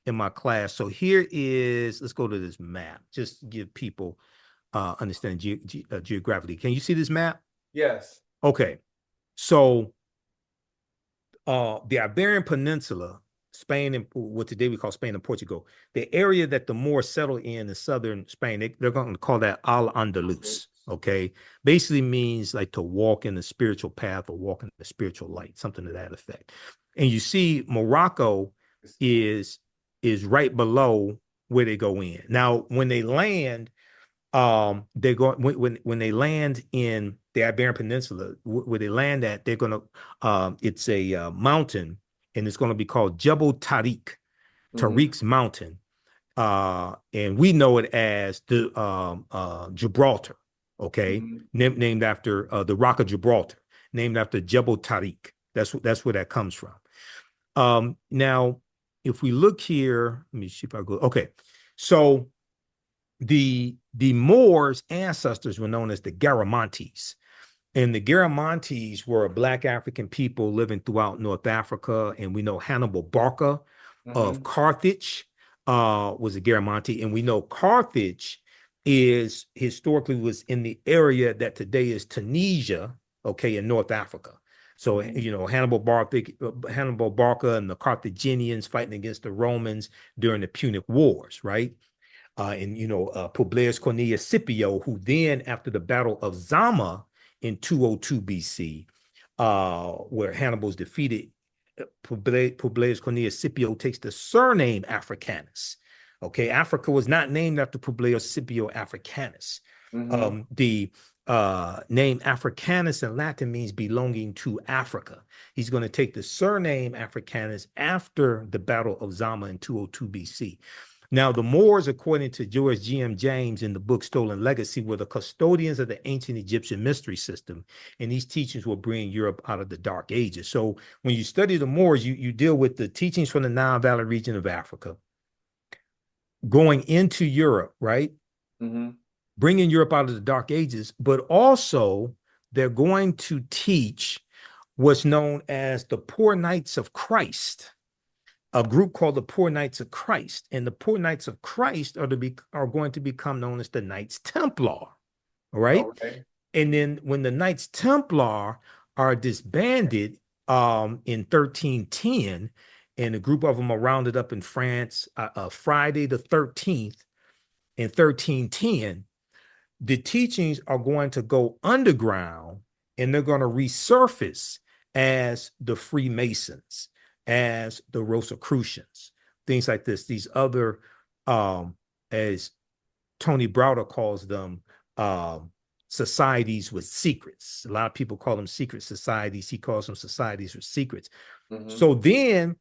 in my class. So here is, let's go to this map, just to give people understand geographically. Can you see this map? Yes. Okay. So the Iberian Peninsula, Spain, and what today we call Spain and Portugal, the area that the Moors settled in southern Spain, they're going to call that Al-Andalus. Okay. Basically means like to walk in the spiritual path or walk in the spiritual light, something to that effect. And you see Morocco is right below where they go in. Now, when they land, they go when they land in the Iberian Peninsula, where they land at, they're gonna it's a mountain, and it's gonna be called Jebel Tariq's mountain, and we know it as the Gibraltar. Okay, named after the Rock of Gibraltar, named after Jebel Tariq. That's where that comes from. Now, if we look here, let me see if I go. Okay, so the Moors' ancestors were known as the Garamantes. And the Garamantes were a Black African people living throughout North Africa. And we know Hannibal Barca of Carthage was a Garamantes. And we know Carthage historically was in the area that today is Tunisia, okay, in North Africa. So, Hannibal Barca and the Carthaginians fighting against the Romans during the Punic Wars, right? Publius Cornelius Scipio, who then, after the Battle of Zama in 202 BC, where Hannibal's defeated, Publius Cornelius Scipio takes the surname Africanus. Okay, Africa was not named after Publius Scipio Africanus. The name Africanus in Latin means belonging to Africa. He's going to take the surname Africanus after the Battle of Zama in 202 BC. Now, the Moors, according to George G.M. James in the book Stolen Legacy, were the custodians of the ancient Egyptian mystery system, and these teachings will bring Europe out of the Dark Ages. So when you study the Moors, you deal with the teachings from the Nile Valley region of Africa, going into Europe, right? Bringing Europe out of the Dark Ages, but also they're going to teach what's known as the Poor Knights of Christ, a group called the Poor Knights of Christ. And the Poor Knights of Christ are going to become known as the Knights Templar. All right. Okay. And then when the Knights Templar are disbanded in 1310, and a group of them are rounded up in France, Friday the 13th in 1310, the teachings are going to go underground and they're going to resurface as the Freemasons, as the Rosicrucians, things like this. These other, as Tony Browder calls them, societies with secrets. A lot of people call them secret societies. He calls them societies with secrets. So then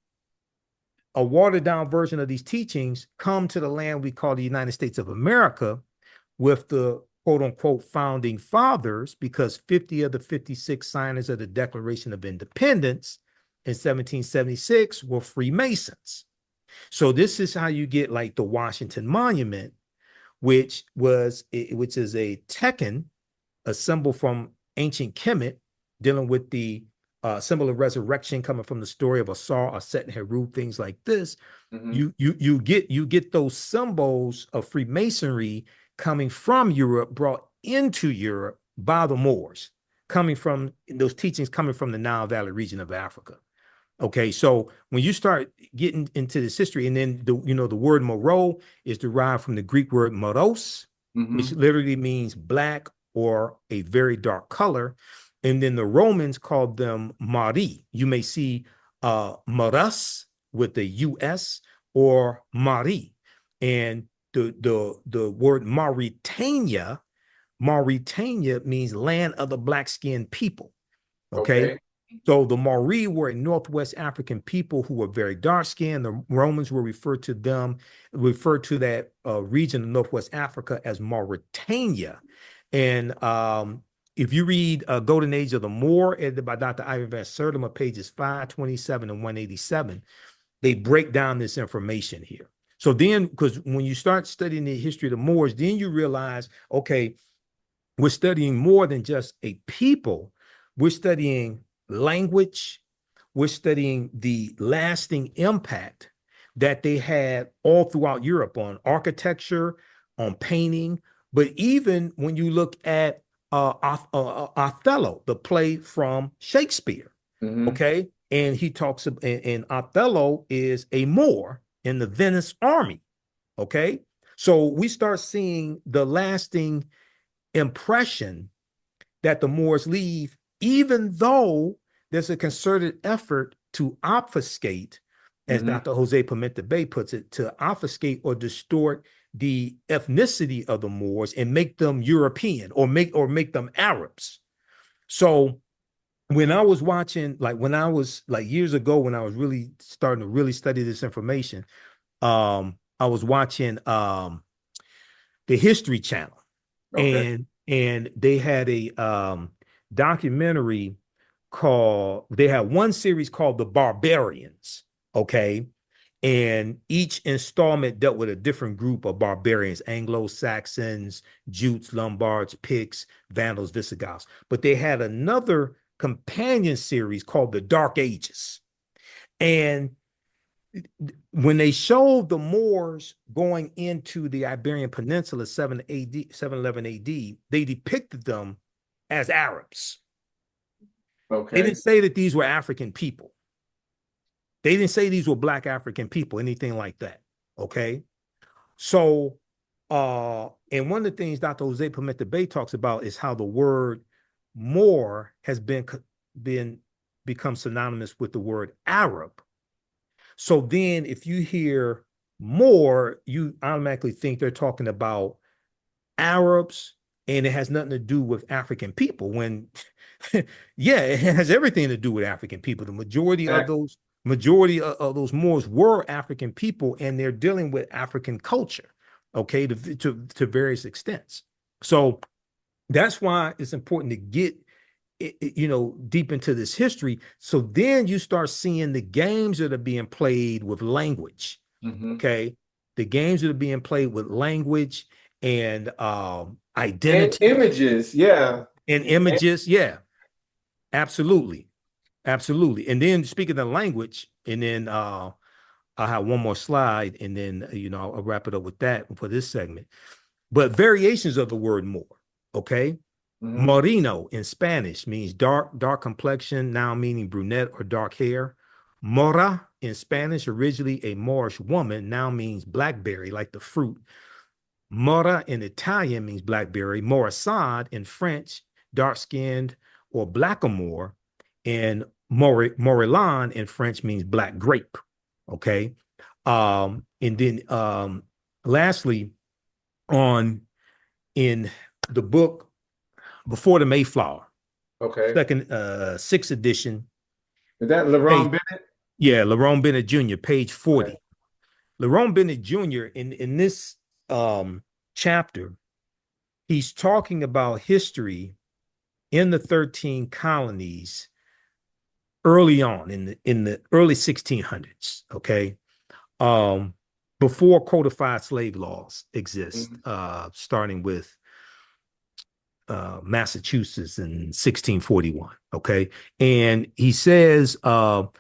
a watered down version of these teachings come to the land we call the United States of America with the quote unquote founding fathers, because 50 of the 56 signers of the Declaration of Independence in 1776 were Freemasons. So this is how you get like the Washington Monument, which is a tekken, a symbol from ancient Kemet, dealing with the symbol of resurrection coming from the story of Asar, Aset, and Heru, things like this. You get those symbols of Freemasonry coming from Europe, brought into Europe by the Moors, coming from those teachings coming from the Nile Valley region of Africa. Okay, so when you start getting into this history, and then the word Moro is derived from the Greek word moros, which literally means black or a very dark color. And then the Romans called them Mari. You may see Maras with the US or Mari. And the word Mauritania means land of the black-skinned people. Okay. So the Mari were a Northwest African people who were very dark-skinned. The Romans will refer to that region of Northwest Africa as Mauritania. And if you read Golden Age of the Moor, edited by Dr. Ivan Van Sertima, pages 527 and 187, they break down this information here. So then, because when you start studying the history of the Moors, then you realize, okay, we're studying more than just a people. We're studying language. We're studying the lasting impact that they had all throughout Europe on architecture, on painting. But even when you look at Othello, the play from Shakespeare, okay, and he talks about, and Othello is a Moor in the Venice army, okay. So we start seeing the lasting impression that the Moors leave, even though there's a concerted effort to obfuscate, as Dr. Jose Pimenta Bay puts it, to obfuscate or distort the ethnicity of the Moors and make them European or make them Arabs. So when I was watching, years ago, when I was really starting to really study this information, I was watching the History Channel, and they had a documentary they had one series called The Barbarians, okay? And each installment dealt with a different group of barbarians: Anglo-Saxons, Jutes, Lombards, Picts, Vandals, Visigoths. But they had another companion series called The Dark Ages. And when they showed the Moors going into the Iberian Peninsula 711 AD, they depicted them as Arabs. Okay. They didn't say that these were African people. They didn't say these were Black African people, anything like that. Okay. So, and one of the things Dr. Jose Pimenta Bay talks about is how the word Moor has become synonymous with the word Arab. So then if you hear Moor, you automatically think they're talking about Arabs, and it has nothing to do with African people, when yeah, it has everything to do with African people. The majority of those Moors were African people, and they're dealing with African culture, okay, to various extents. So that's why it's important to get deep into this history. So then you start seeing the games that are being played with language. Okay, the games that are being played with language and identity, and images, yeah. Absolutely. And then speaking of language, and then I'll have one more slide, and then I'll wrap it up with that for this segment. But variations of the word Moor, okay? Moreno in Spanish means dark complexion, now meaning brunette or dark hair. Mora in Spanish, originally a Moorish woman, now means blackberry, like the fruit. Mora in Italian means blackberry. Morasad in French, dark-skinned or blackamoor. And Morillan in French means black grape. Okay. And then lastly, in the book Before the Mayflower, Okay. second, sixth edition. Is that LaRon Bennett? Yeah, LaRon Bennett Jr., page 40. Okay. LaRon Bennett Jr. in this chapter, he's talking about history in the 13 colonies early on in the early 1600s. Okay. Before codified slave laws exist, starting with Massachusetts in 1641. Okay. And he says, of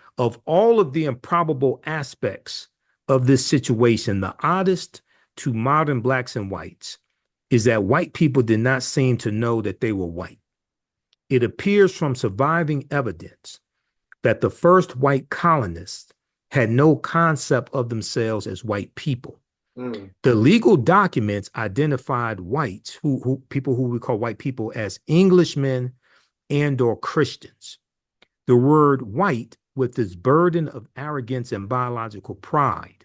all of the improbable aspects of this situation, the oddest to modern blacks and whites is that white people did not seem to know that they were white. It appears from surviving evidence that the first white colonists had no concept of themselves as white people. The legal documents identified whites, people who we call white people, as Englishmen and or Christians. The word white, with its burden of arrogance and biological pride,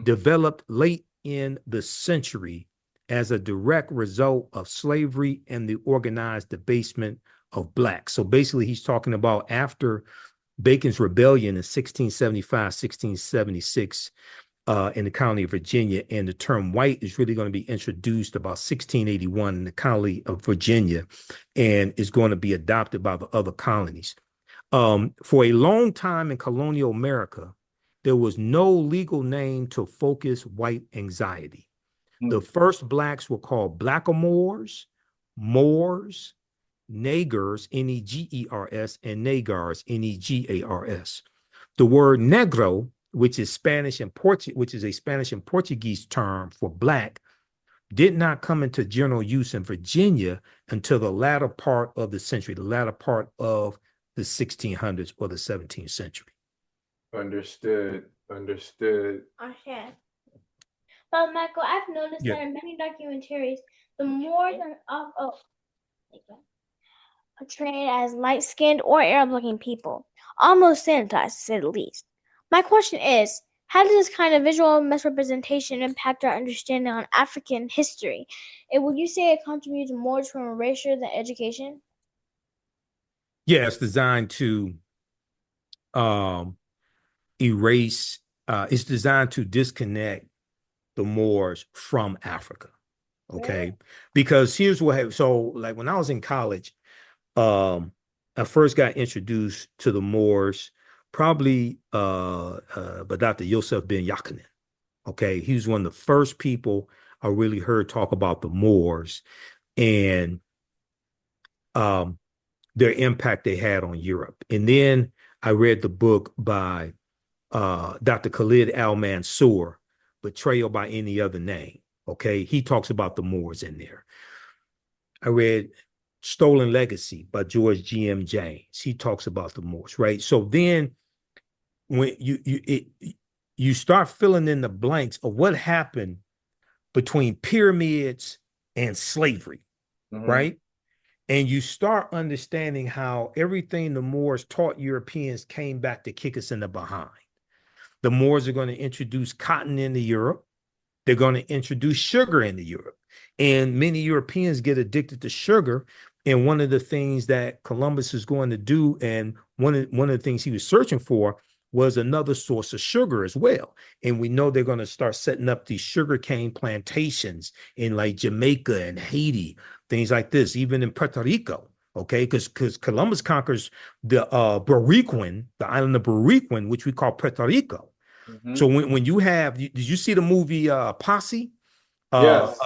developed late in the century as a direct result of slavery and the organized debasement of blacks. So basically, he's talking about after Bacon's rebellion in 1675, 1676, in the colony of Virginia, and the term white is really going to be introduced about 1681 in the colony of Virginia, and is going to be adopted by the other colonies. For a long time in colonial America, there was no legal name to focus white anxiety. The first blacks were called blackamoors, Moors, Negers, Negers, and Negars, Negars. The word negro, which is Spanish and which is a Spanish and Portuguese term for black, did not come into general use in Virginia until the latter part of the century, the latter part of the 1600s or the 17th century. Understood. Okay. But Michael, I've noticed that in many documentaries, the Moors are portrayed as light-skinned or Arab-looking people, almost sanitized, to say the least. My question is, how does this kind of visual misrepresentation impact our understanding on African history? And would you say it contributes more to erasure than education? Yeah, it's designed to erase, it's designed to disconnect the Moors from Africa. Okay. Really? Because here's what happened. So like when I was in college, I first got introduced to the Moors probably by Dr. Yosef Ben Yakinen. Okay. He was one of the first people I really heard talk about the Moors and their impact they had on Europe. And then I read the book by Dr. Khalid Al-Mansour, Betrayal by Any Other Name. Okay. He talks about the Moors in there. I read Stolen Legacy by George G.M. James. He talks about the Moors, right? So then when you start filling in the blanks of what happened between pyramids and slavery, right? And you start understanding how everything the Moors taught Europeans came back to kick us in the behind. The Moors are going to introduce cotton into Europe. They're going to introduce sugar into Europe. And many Europeans get addicted to sugar. And one of the things that Columbus is going to do, and one of the things he was searching for, was another source of sugar as well. And we know they're going to start setting up these sugarcane plantations in like Jamaica and Haiti, things like this, even in Puerto Rico. Okay, because Columbus conquers the Boricuan, the island of Boricuan, which we call Puerto Rico. So when you have, did you see the movie Posse? Yes.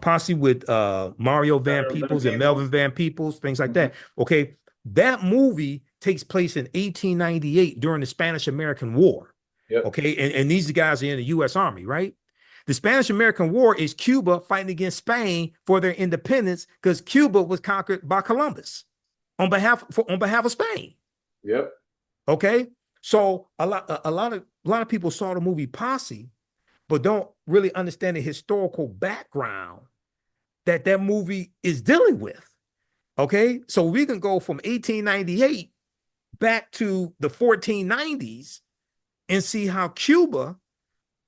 Posse with Mario Van Peebles and Melvin Van Peebles, things like that. Okay, that movie takes place in 1898 during the Spanish-American War. Okay, and these guys are in the U.S. Army, right? The Spanish-American War is Cuba fighting against Spain for their independence because Cuba was conquered by Columbus on behalf of Spain. Yep. Okay. So a lot of people saw the movie Posse, but don't really understand the historical background that that movie is dealing with. Okay, so we can go from 1898 back to the 1490s and see how Cuba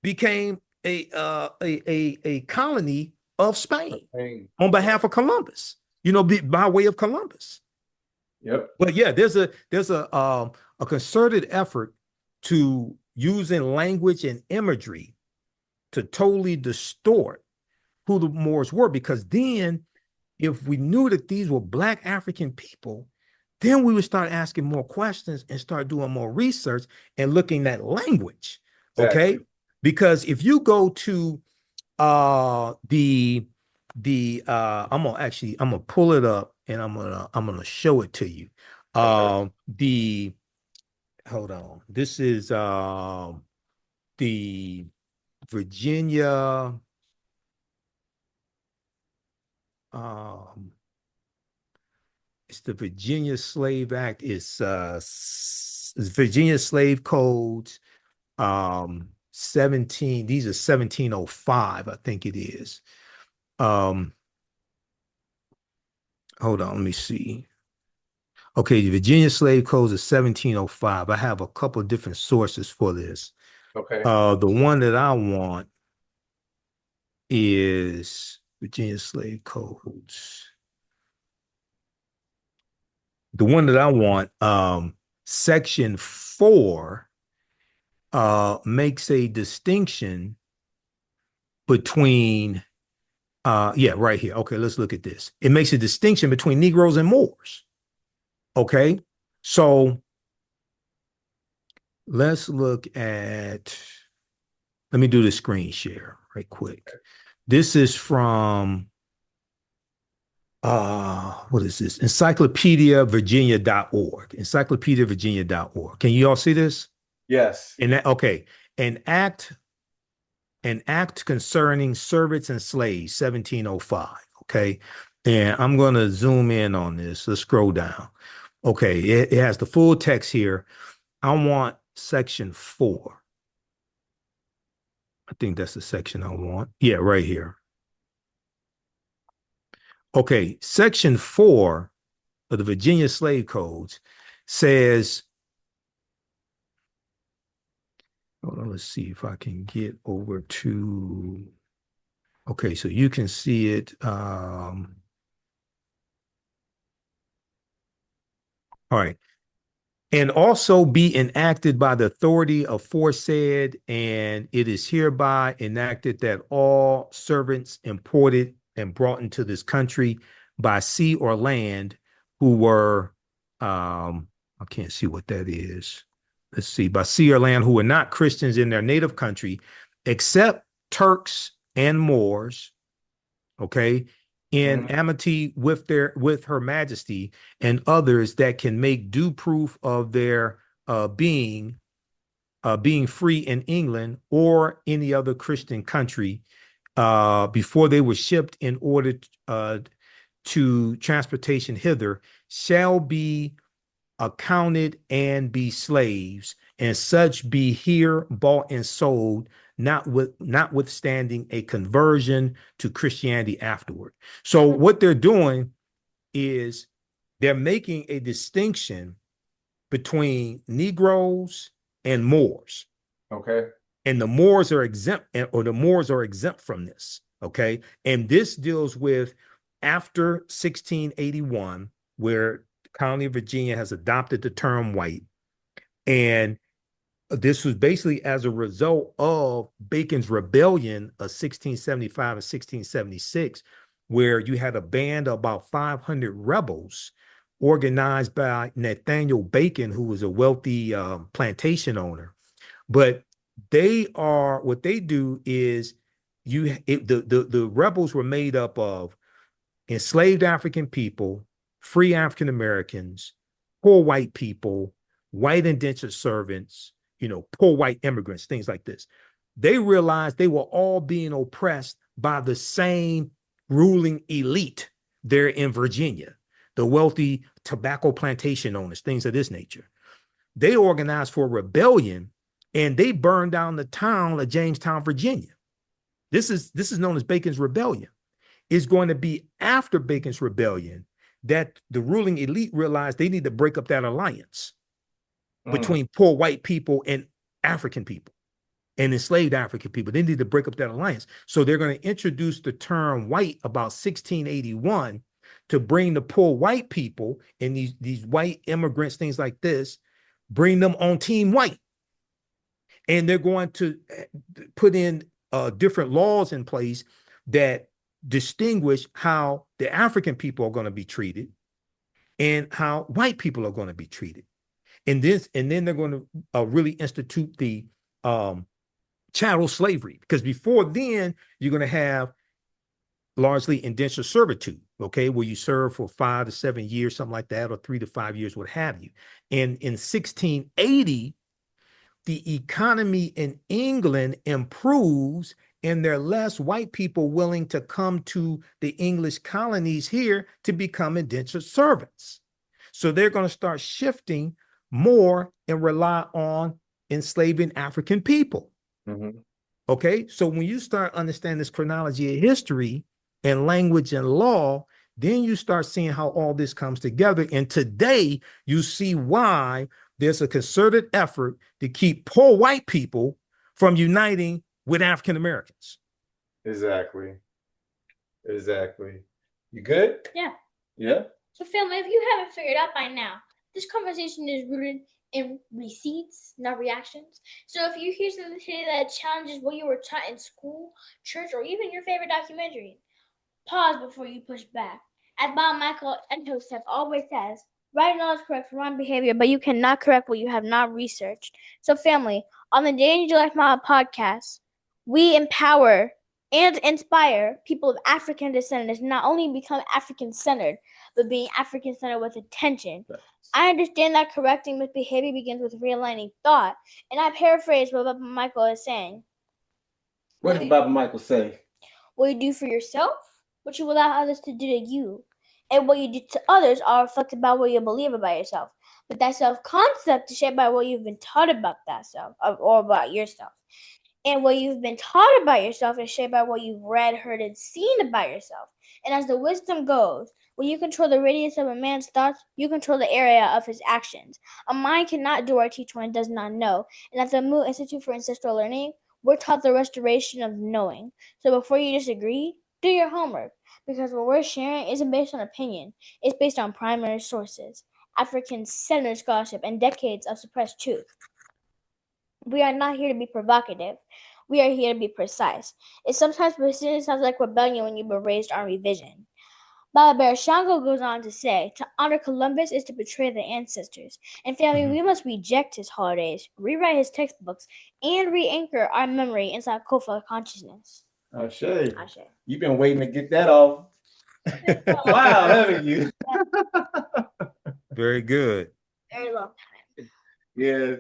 became a colony of Spain on behalf of Columbus, you know, by way of Columbus. Yep. But yeah, there's a concerted effort to using language and imagery to totally distort who the Moors were, because then if we knew that these were Black African people, then we would start asking more questions and start doing more research and looking at language. Okay. Exactly. Because if you go to I'm gonna pull it up and I'm gonna show it to you. Okay. Hold on. This is the Virginia it's the Virginia Slave Act. It's Virginia Slave Codes 17. These are 1705, I think it is. Hold on, let me see. Okay, the Virginia Slave Codes is 1705. I have a couple of different sources for this. Okay. The one that I want is Virginia Slave Codes. The one that I want, section 4, makes a distinction between, right here. Okay, let's look at this. It makes a distinction between Negroes and Moors. Okay, so let's look at, let me do the screen share right quick. This is from, what is this? Encyclopediavirginia.org. Encyclopediavirginia.org. Can you all see this? Yes. And that, okay. An act concerning servants and slaves, 1705. Okay. And I'm going to zoom in on this. Let's scroll down. Okay. It has the full text here. I want section 4. I think that's the section I want. Yeah, right here. Okay, section 4 of the Virginia Slave Codes says, hold on, let's see if I can get over to, okay, so you can see it. All right. And also be enacted by the authority aforesaid, and it is hereby enacted that all servants imported and brought into this country by sea or land who were, I can't see what that is. Let's see, by sea or land who were not Christians in their native country, except Turks and Moors, okay, in amity with her majesty and others that can make due proof of their being free in England or any other Christian country before they were shipped in order to transportation hither, shall be accounted and be slaves, and such be here bought and sold, notwithstanding a conversion to Christianity afterward. So what they're doing is they're making a distinction between Negroes and Moors. Okay. And the Moors are exempt, or the Moors are exempt from this. Okay. And this deals with after 1681, where the colony of Virginia has adopted the term white. And this was basically as a result of Bacon's rebellion of 1675 and 1676, where you had a band of about 500 rebels organized by Nathaniel Bacon, who was a wealthy plantation owner. But what they do is the rebels were made up of enslaved African people, free African Americans, poor white people, white indentured servants, poor white immigrants, things like this. They realized they were all being oppressed by the same ruling elite there in Virginia, the wealthy tobacco plantation owners, things of this nature. They organized for a rebellion and they burned down the town of Jamestown, Virginia. This is known as Bacon's Rebellion. It's going to be after Bacon's Rebellion that the ruling elite realized they need to break up that alliance between poor white people and African people and enslaved African people. They need to break up that alliance. So they're going to introduce the term white about 1681 to bring the poor white people and these white immigrants, things like this, bring them on team white. And they're going to put in different laws in place that distinguish how the African people are going to be treated and how white people are going to be treated. And then they're going to really institute the chattel slavery, because before then you're going to have largely indentured servitude, okay, where you serve for 5 to 7 years, something like that, or 3 to 5 years, what have you. And in 1680, the economy in England improves, and there are less white people willing to come to the English colonies here to become indentured servants. So they're going to start shifting more and rely on enslaving African people. Okay, so when you start understanding this chronology of history and language and law, then you start seeing how all this comes together. And today you see why there's a concerted effort to keep poor white people from uniting with African Americans. Exactly. You good? Yeah. Yeah. So, family, if you haven't figured out by now, this conversation is rooted in receipts, not reactions. So if you hear something today that challenges what you were taught in school, church, or even your favorite documentary, pause before you push back. As Bob Michael Imhotep always says, right knowledge corrects wrong behavior, but you cannot correct what you have not researched. So, family, on the J&J-Life podcast, we empower and inspire people of African descent to not only become African-centered, but being African-centered with attention. Yes. I understand that correcting misbehavior begins with realigning thought, and I paraphrase what Baba Michael is saying. What did Baba Michael say? What you do for yourself, what you allow others to do to you, and what you do to others are reflected by what you believe about yourself. But that self-concept is shaped by what you've been taught about that self, or about yourself. And what you've been taught about yourself is shaped by what you've read, heard, and seen about yourself. And as the wisdom goes, when you control the radius of a man's thoughts, you control the area of his actions. A mind cannot do or teach when it does not know. And at the Mu Institute for Ancestral Learning, we're taught the restoration of knowing. So before you disagree, do your homework. Because what we're sharing isn't based on opinion. It's based on primary sources, African-centered scholarship, and decades of suppressed truth. We are not here to be provocative. We are here to be precise. It sometimes sounds like rebellion when you've been raised on revision. Baba Bear Shango goes on to say, to honor Columbus is to betray the ancestors. And family, we must reject his holidays, rewrite his textbooks, and re-anchor our memory inside Kofa consciousness. Ashe. You've been waiting to get that off. Wow, haven't you? Very good. Very long time. Yeah.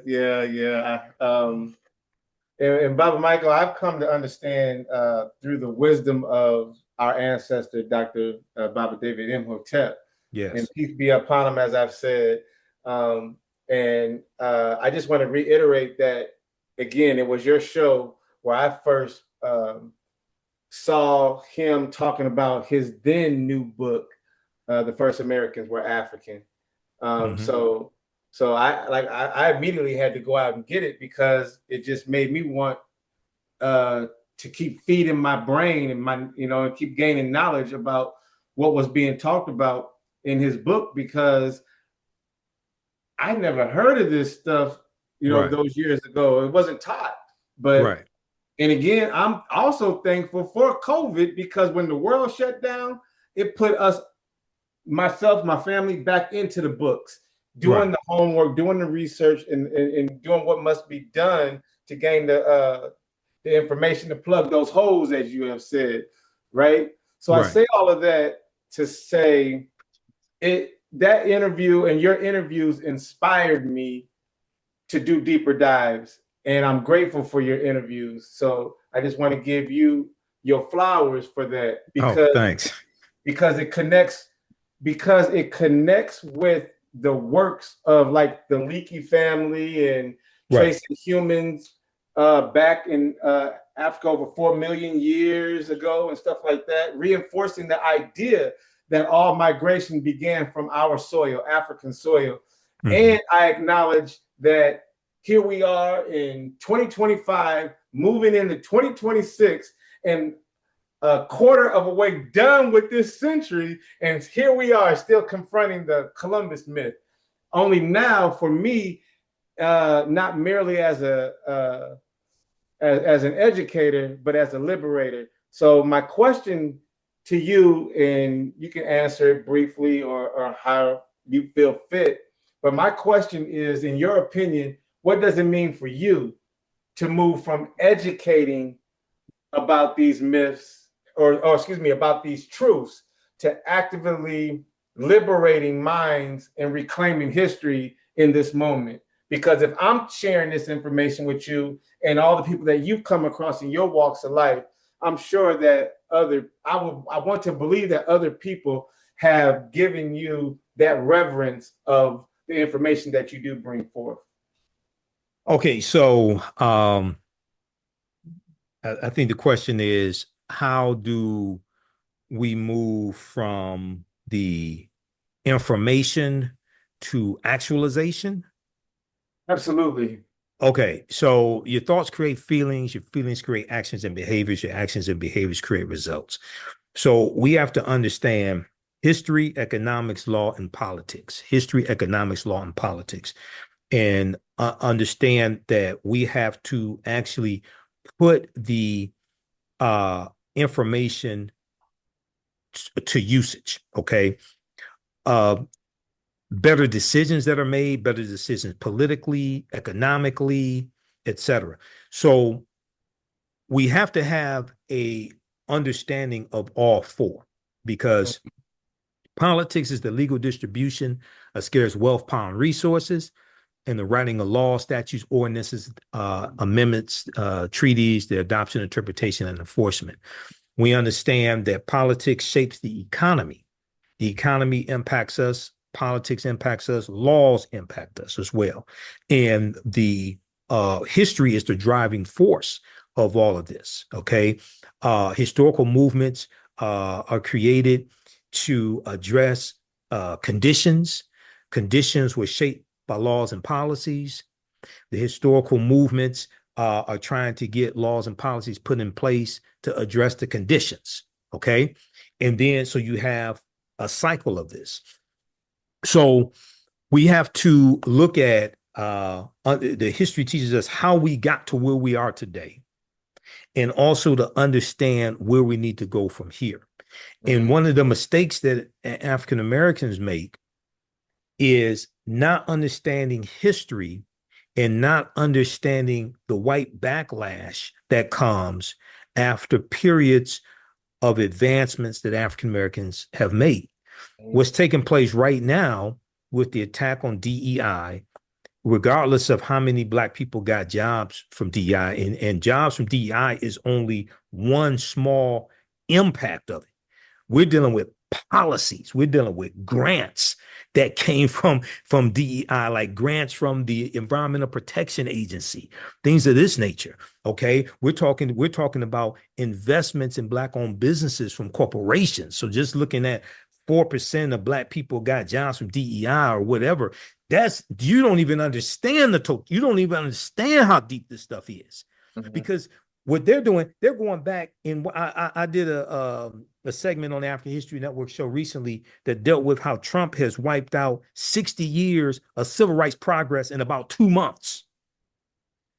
And Baba Michael, I've come to understand through the wisdom of our ancestor, Dr. Baba David Imhotep. Yes. And peace be upon him, as I've said. And I just want to reiterate that, again, it was your show where I first saw him talking about his then new book, The First Americans Were African. So I immediately had to go out and get it because it just made me want to keep feeding my brain and and keep gaining knowledge about what was being talked about in his book, because I never heard of this stuff, right. those years ago. It wasn't taught. But right. And again, I'm also thankful for COVID, because when the world shut down, it put myself, my family back into the books, doing the homework, doing the research, and doing what must be done to gain the information to plug those holes, as you have said, right? So I say all of that to say that interview and your interviews inspired me to do deeper dives, and I'm grateful for your interviews. So I just want to give you your flowers for that, because thanks. Because it connects with the works of like the Leakey family and tracing humans back in Africa over 4 million years ago and stuff like that, reinforcing the idea that all migration began from our soil, African soil. Mm-hmm. And I acknowledge that here we are in 2025, moving into 2026, and a quarter of a way done with this century, and here we are still confronting the Columbus myth. Only now, for me, not merely as an educator, but as a liberator. So my question to you, and you can answer it briefly or how you feel fit, but my question is, in your opinion, what does it mean for you to move from educating about these myths, or excuse me, about these truths, to actively liberating minds and reclaiming history in this moment? Because if I'm sharing this information with you and all the people that you've come across in your walks of life, I'm sure that I want to believe that other people have given you that reverence of the information that you do bring forth. Okay, so I think the question is, how do we move from the information to actualization? Absolutely. Okay, so your thoughts create feelings, your feelings create actions and behaviors, your actions and behaviors create results. So we have to understand history, economics, law, and politics. History, economics, law, and politics. And understand that we have to actually put the information to usage, okay? Better decisions that are made, better decisions politically, economically, etc. So we have to have a understanding of all four, because politics is the legal distribution of scarce wealth, power, and resources, and the writing of laws, statutes, ordinances, amendments, treaties, the adoption, interpretation, and enforcement. We understand that politics shapes the economy. The economy impacts us. Politics impacts us. Laws impact us as well. And the history is the driving force of all of this, okay? Historical movements are created to address conditions. Conditions were shaped by laws and policies. The historical movements are trying to get laws and policies put in place to address the conditions, okay? And then so you have a cycle of this. So we have to look at the history teaches us how we got to where we are today, and also to understand where we need to go from here. And one of the mistakes that African Americans make is not understanding history and not understanding the white backlash that comes after periods of advancements that African Americans have made. What's taking place right now with the attack on DEI, regardless of how many Black people got jobs from DEI, and jobs from DEI is only one small impact of it. We're dealing with policies. We're dealing with grants that came from DEI, like grants from the Environmental Protection Agency, things of this nature. Okay, we're talking about investments in Black-owned businesses from corporations. So just looking at 4% of Black people got jobs from DEI or whatever, you don't even understand you don't even understand how deep this stuff is. Mm-hmm. Because what they're doing, they're going back in. I did a segment on the African History Network show recently that dealt with how Trump has wiped out 60 years of civil rights progress in about 2 months.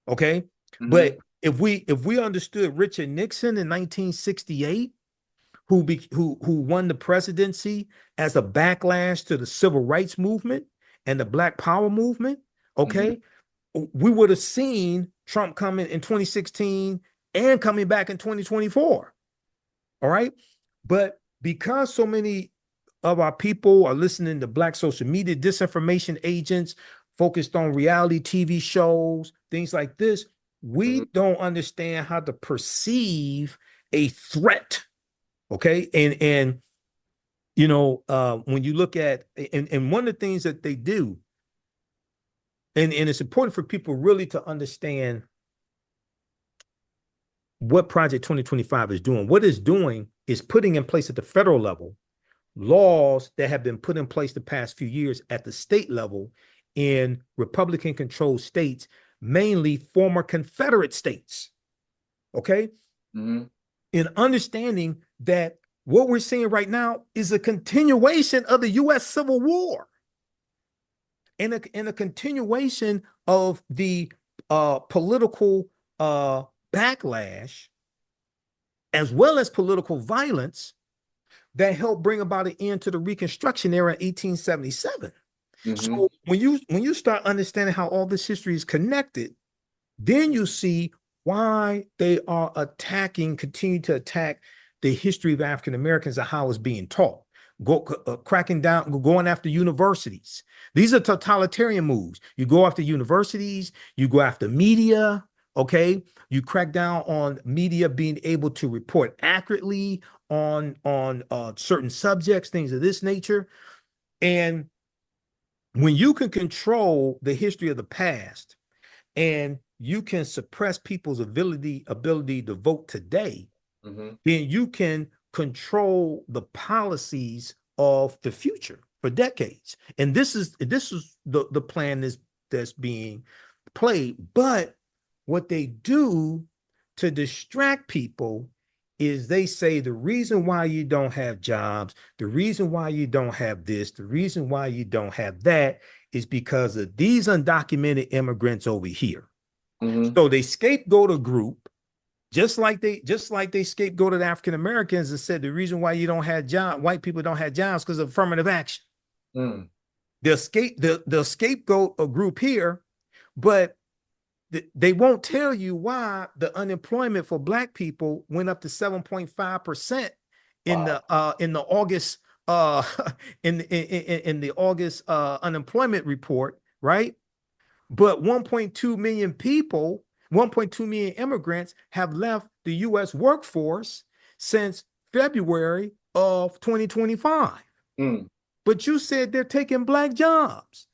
Okay, mm-hmm. But if we understood Richard Nixon in 1968, who won the presidency as a backlash to the civil rights movement and the Black Power movement, okay, mm-hmm. we would have seen Trump coming in 2016 and coming back in 2024. All right. But because so many of our people are listening to Black social media disinformation agents focused on reality TV shows, things like this, we mm-hmm. don't understand how to perceive a threat. Okay. And you know, when you look at, and one of the things that they do, and it's important for people really to understand what Project 2025 is doing. What it's doing is putting in place at the federal level laws that have been put in place the past few years at the state level in Republican controlled states, mainly former Confederate states. Okay. Mm-hmm. In understanding that what we're seeing right now is a continuation of the U.S. Civil War and a continuation of the political backlash, as well as political violence that helped bring about an end to the Reconstruction era in 1877. Mm-hmm. So when you start understanding how all this history is connected, then you see why they are continue to attack the history of African Americans and how it's being taught. Cracking down, going after universities. These are totalitarian moves. You go after universities, you go after media, okay? You crack down on media being able to report accurately on certain subjects, things of this nature. And when you can control the history of the past and you can suppress people's ability to vote today, Mm-hmm. then you can control the policies of the future for decades. And this is the plan that's being played. But what they do to distract people is they say the reason why you don't have jobs, the reason why you don't have this, the reason why you don't have that is because of these undocumented immigrants over here. Mm-hmm. So they scapegoat a group, just like they scapegoated African Americans and said the reason why you don't have jobs, white people don't have jobs because of affirmative action. Mm. They'll scapegoat a group here, but they won't tell you why the unemployment for Black people went up to 7.5% in the August in the August unemployment report, right? But 1.2 million people, 1.2 million immigrants have left the U.S. workforce since February of 2025. Mm. But you said they're taking Black jobs.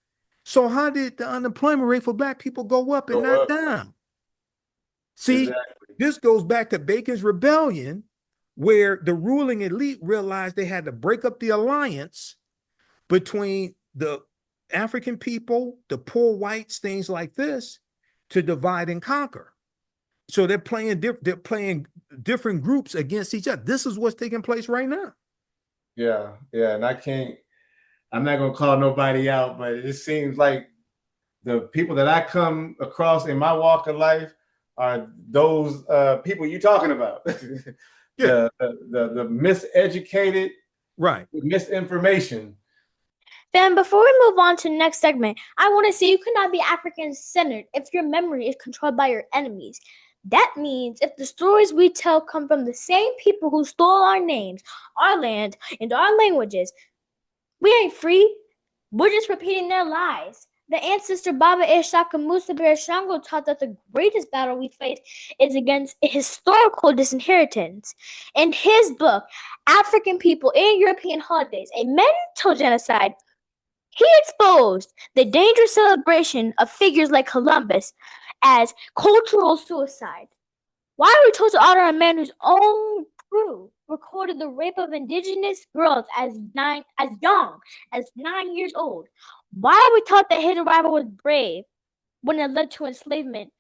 So how did the unemployment rate for Black people go up and not down? See, exactly. This goes back to Bacon's Rebellion, where the ruling elite realized they had to break up the alliance between the African people, the poor whites, things like this, to divide and conquer. So they're playing different groups against each other. This is what's taking place right now. Yeah, and I'm not gonna call nobody out, but it seems like the people that I come across in my walk of life are those people you're talking about. Yeah. the miseducated, right? Misinformation. Then before we move on to the next segment, I want to say you cannot be African-centered if your memory is controlled by your enemies. That means if the stories we tell come from the same people who stole our names, our land, and our languages, we ain't free. We're just repeating their lies. The ancestor Baba Ishaka Musa Shango taught that the greatest battle we face is against historical disinheritance. In his book, African People and European Holidays, a mental genocide, he exposed the dangerous celebration of figures like Columbus as cultural suicide. Why are we told to honor a man whose own crew recorded the rape of indigenous girls as young as 9 years old? Why are we taught that his arrival was brave when it led to enslavement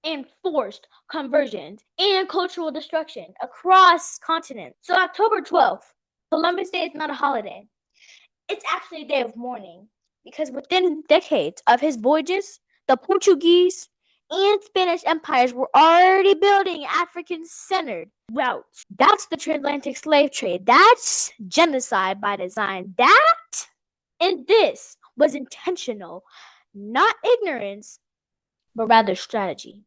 and forced conversions and cultural destruction across continents? So October 12th, Columbus Day is not a holiday. It's actually a day of mourning because within decades of his voyages, the Portuguese and Spanish empires were already building African-centered routes. That's the transatlantic slave trade. That's genocide by design. That and this was intentional, not ignorance, but rather strategy.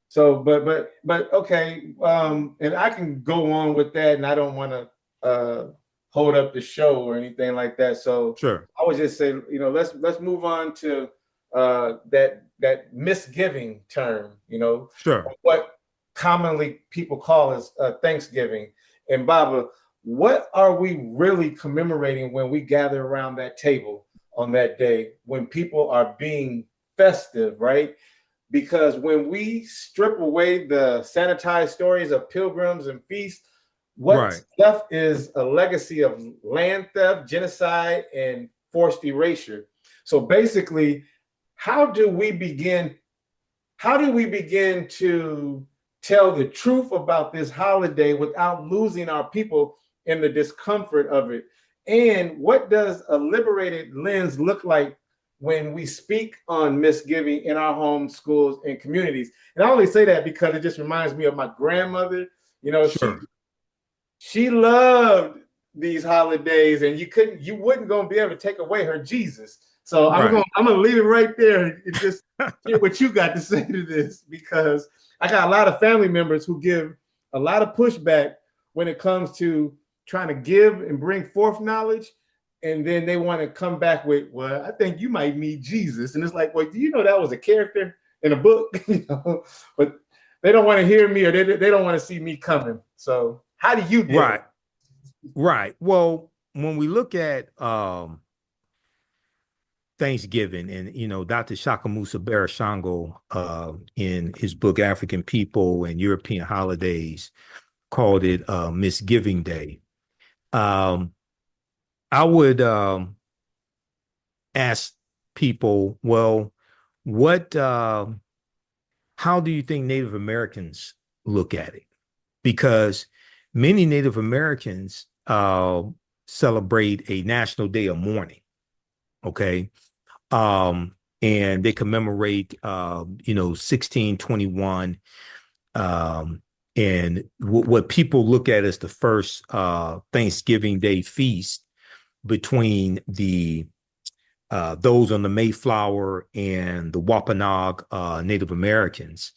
So, but okay, and I can go on with that, and I don't want to hold up the show or anything like that. So, sure, I would just say, let's move on to that misgiving term. Sure. What commonly people call as Thanksgiving. And Baba, what are we really commemorating when we gather around that table on that day when people are being festive, right? because when we strip away the sanitized stories of pilgrims and feasts, what's left is a legacy of land theft, genocide, and forced erasure. So basically, how do we begin to tell the truth about this holiday without losing our people in the discomfort of it? And what does a liberated lens look like when we speak on misgiving in our homes, schools, and communities? And I only say that because it just reminds me of my grandmother. You know, she loved these holidays, and you wouldn't gonna be able to take away her Jesus. So I'm gonna leave it right there and just hear what you got to say to this, because I got a lot of family members who give a lot of pushback when it comes to trying to give and bring forth knowledge, and then they want to come back with, well, I think you might need Jesus. And it's like, well, do you know that was a character in a book? You know, but they don't want to hear me, or they don't want to see me coming. So how do you do it? Right. Well, when we look at Thanksgiving, and Dr. Shakamusa Barashango in his book African People and European Holidays called it Misgiving Day. I would ask people, well, how do you think Native Americans look at it? Because many Native Americans celebrate a National Day of Mourning, okay? And they commemorate, 1621, and what people look at as the first Thanksgiving Day feast between those on the Mayflower and the Wampanoag Native Americans.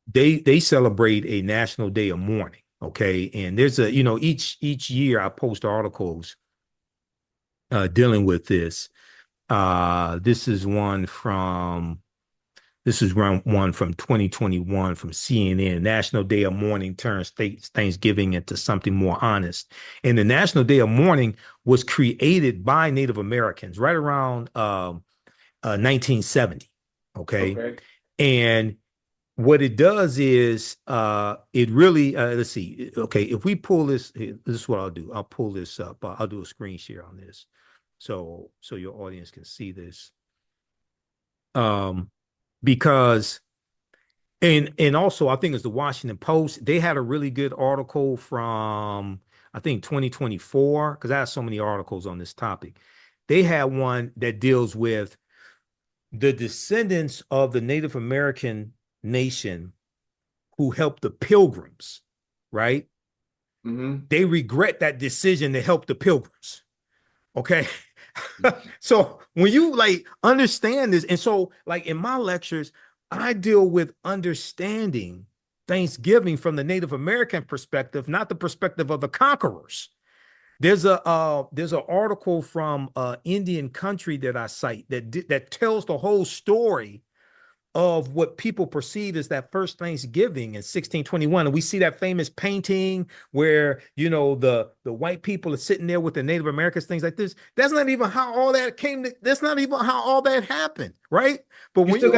They celebrate a National Day of Mourning, okay? And there's each year I post articles dealing with this. This is one from 2021 from CNN. National Day of Mourning turns Thanksgiving into something more honest. And the National Day of Mourning was created by Native Americans right around 1970. Okay. And what it does is it really, let's see. Okay. If we pull this, this is what I'll do. I'll pull this up. I'll do a screen share on this. So your audience can see this. Because and also I think it's the Washington Post. They had a really good article from I think 2024, because I have so many articles on this topic. They had one that deals with the descendants of the Native American nation who helped the Pilgrims, right? Mm-hmm. They regret that decision to help the Pilgrims. Okay. So when you understand this, and so in my lectures, I deal with understanding Thanksgiving from the Native American perspective, not the perspective of the conquerors. There's an article from Indian Country that I cite that tells the whole story of what people perceive as that first Thanksgiving in 1621. And we see that famous painting where, the white people are sitting there with the Native Americans, things like this. That's not even how all that that's not even how all that happened, right? But do you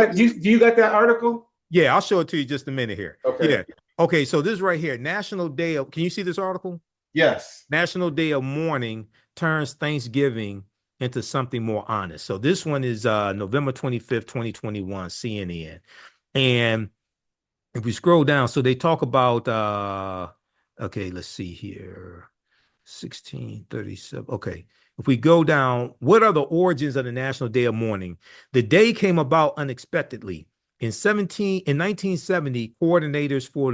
got that article? Yeah, I'll show it to you just a minute here. Okay. Yeah. Okay, so this right here, National Day of, can you see this article? Yes. National Day of Mourning turns Thanksgiving into something more honest. So this one is November 25th, 2021, CNN. And if we scroll down, so they talk about, okay, let's see here, 1637. Okay, if we go down, what are the origins of the National Day of Mourning? The day came about unexpectedly. In 1970, coordinators for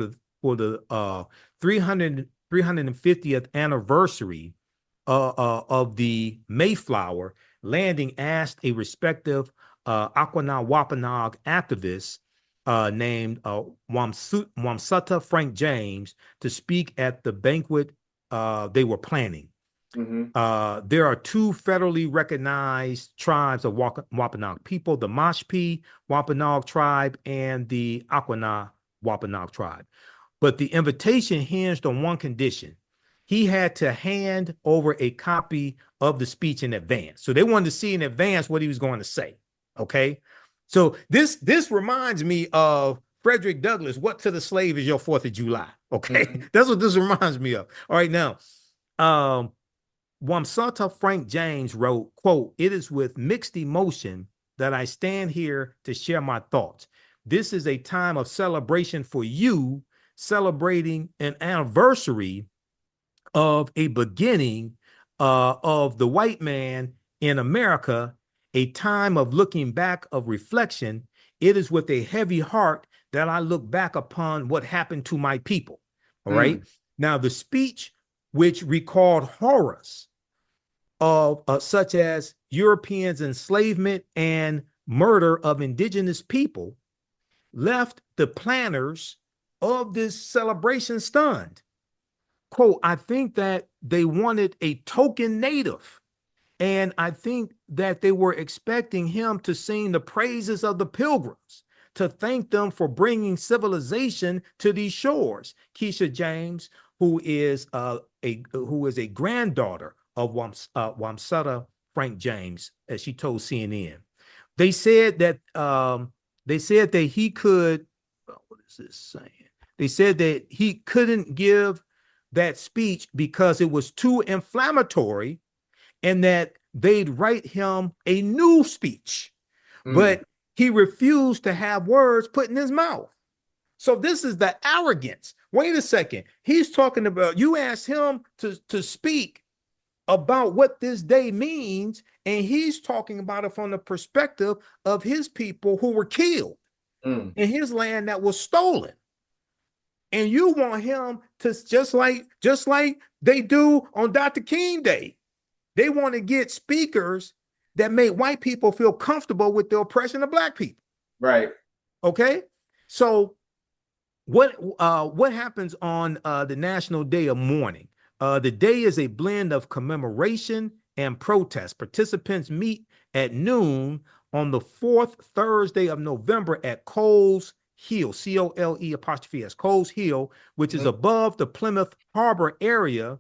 the 350th anniversary of the Mayflower landing asked a respective Aakhu'Ra Wampanoag activist named Wamsutta Frank James to speak at the banquet they were planning. Mm-hmm. There are two federally recognized tribes of Wampanoag people, the Mashpee Wampanoag tribe and the Aakhu'Ra Wampanoag tribe. But the invitation hinged on one condition. He had to hand over a copy of the speech in advance. So they wanted to see in advance what he was going to say. Okay. So this reminds me of Frederick Douglass. What to the slave is your 4th of July? Okay, that's what this reminds me of. All right, now, Wamsutta Frank James wrote, quote, "It is with mixed emotion that I stand here to share my thoughts. This is a time of celebration for you, celebrating an anniversary of a beginning of the white man in America, a time of looking back, of reflection. It is with a heavy heart that I look back upon what happened to my people." All right. Now, the speech, which recalled horrors of such as Europeans' enslavement and murder of indigenous people, left the planners of this celebration stunned. Quote, "I think that they wanted a token native, and I think that they were expecting him to sing the praises of the pilgrims, to thank them for bringing civilization to these shores." Keisha James, who is a granddaughter of Wamsutta Frank James, as she told CNN, they said that he could. What is this saying? They said that he couldn't give that speech because it was too inflammatory, and that they'd write him a new speech, but he refused to have words put in his mouth. So this is the arrogance. Wait a second. He's talking about, you asked him to speak about what this day means, and he's talking about it from the perspective of his people who were killed in his land that was stolen. And you want him to, just like they do on Dr. King Day, they want to get speakers that make white people feel comfortable with the oppression of black people. Right. Okay. So what happens on the National Day of Mourning? The day is a blend of commemoration and protest. Participants meet at noon on the 4th Thursday of November at Coles Hill, COLE', Coles Hill, which is above the Plymouth Harbor area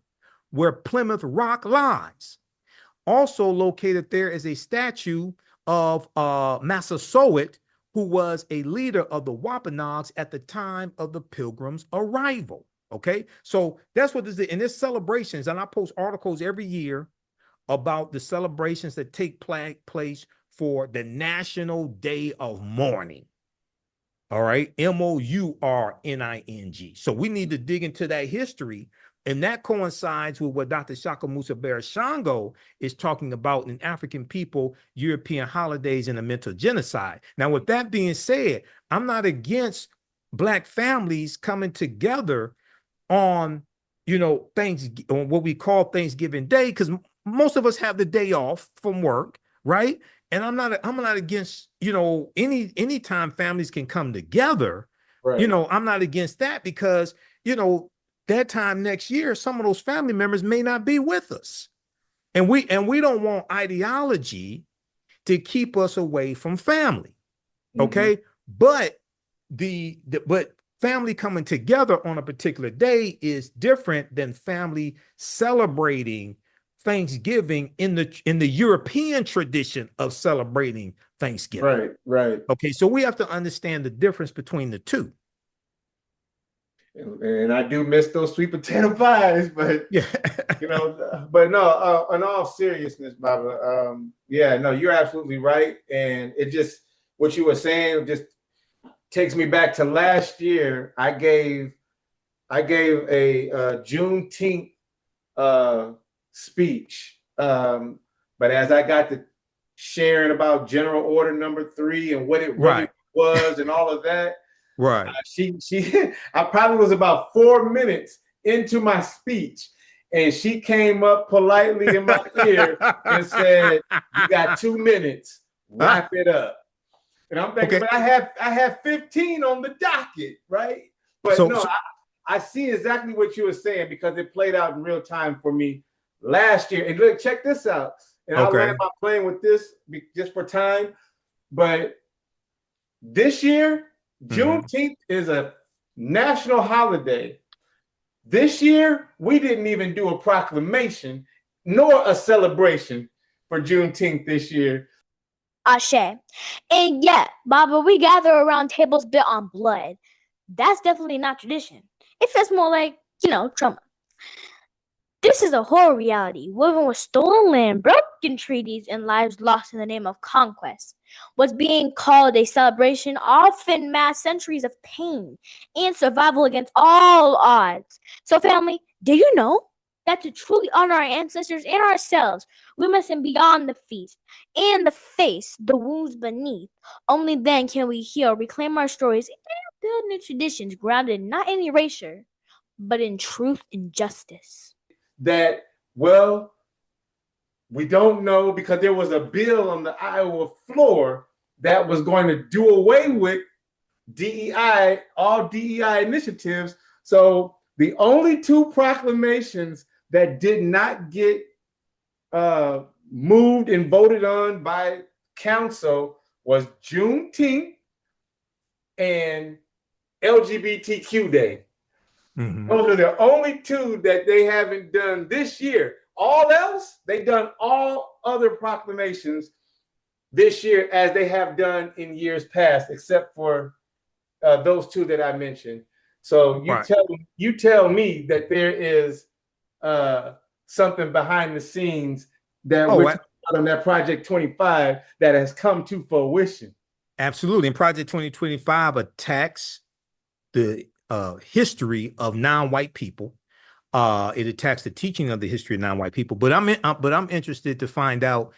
where Plymouth Rock lies. Also located there is a statue of Massasoit, who was a leader of the Wampanoags at the time of the Pilgrims' arrival. Okay, so that's what this is. And there's celebrations, and I post articles every year about the celebrations that take place for the National Day of Mourning. All right, MOURNING. So we need to dig into that history, and that coincides with what Dr. Shaka Musa Shango is talking about in African people, European holidays, and a mental genocide. Now, with that being said, I'm not against Black families coming together on, on what we call Thanksgiving Day, because most of us have the day off from work, right? And I'm not against, anytime families can come together, right. I'm not against that, because, that time next year, some of those family members may not be with us. And we don't want ideology to keep us away from family. Okay. But but family coming together on a particular day is different than family celebrating Thanksgiving in the European tradition of celebrating Thanksgiving. Right. Okay, so we have to understand the difference between the two. And I do miss those sweet potato pies, but yeah, but no, in all seriousness, Baba, no, you're absolutely right. And it just, what you were saying just takes me back to last year. I gave a Juneteenth speech, but as I got to sharing about General Order Number 3 and what it really was and all of that, right? I probably was about 4 minutes into my speech, and she came up politely in my ear and said, "You got 2 minutes, wrap it up." And I'm thinking, but I have 15 on the docket, right? But I see exactly what you were saying, because it played out in real time for me last year. And look, check this out. And I'll land my plane with this just for time. But this year, Juneteenth is a national holiday. This year, we didn't even do a proclamation nor a celebration for Juneteenth this year. Ashe. And yeah, Baba, we gather around tables built on blood. That's definitely not tradition. It feels more like, trauma. This is a horror reality, woven with stolen land, broken treaties, and lives lost in the name of conquest. What's being called a celebration often masks centuries of pain and survival against all odds. So, family, do you know that to truly honor our ancestors and ourselves, we must beyond the feast and the face, the wounds beneath. Only then can we heal, reclaim our stories, and build new traditions grounded not in erasure, but in truth and justice. That, well, we don't know because there was a bill on the Iowa floor that was going to do away with DEI, all DEI initiatives. So the only two proclamations that did not get moved and voted on by council was Juneteenth and LGBTQ Day. Mm-hmm. Those are the only two that they haven't done this year. All else, they've done all other proclamations this year as they have done in years past, except for those two that I mentioned. So you tell me that there is something behind the scenes that we're talking about on that Project 25 that has come to fruition. Absolutely. And Project 2025 attacks the history of non-white people. It attacks the teaching of the history of non-white people. But I'm interested to find out.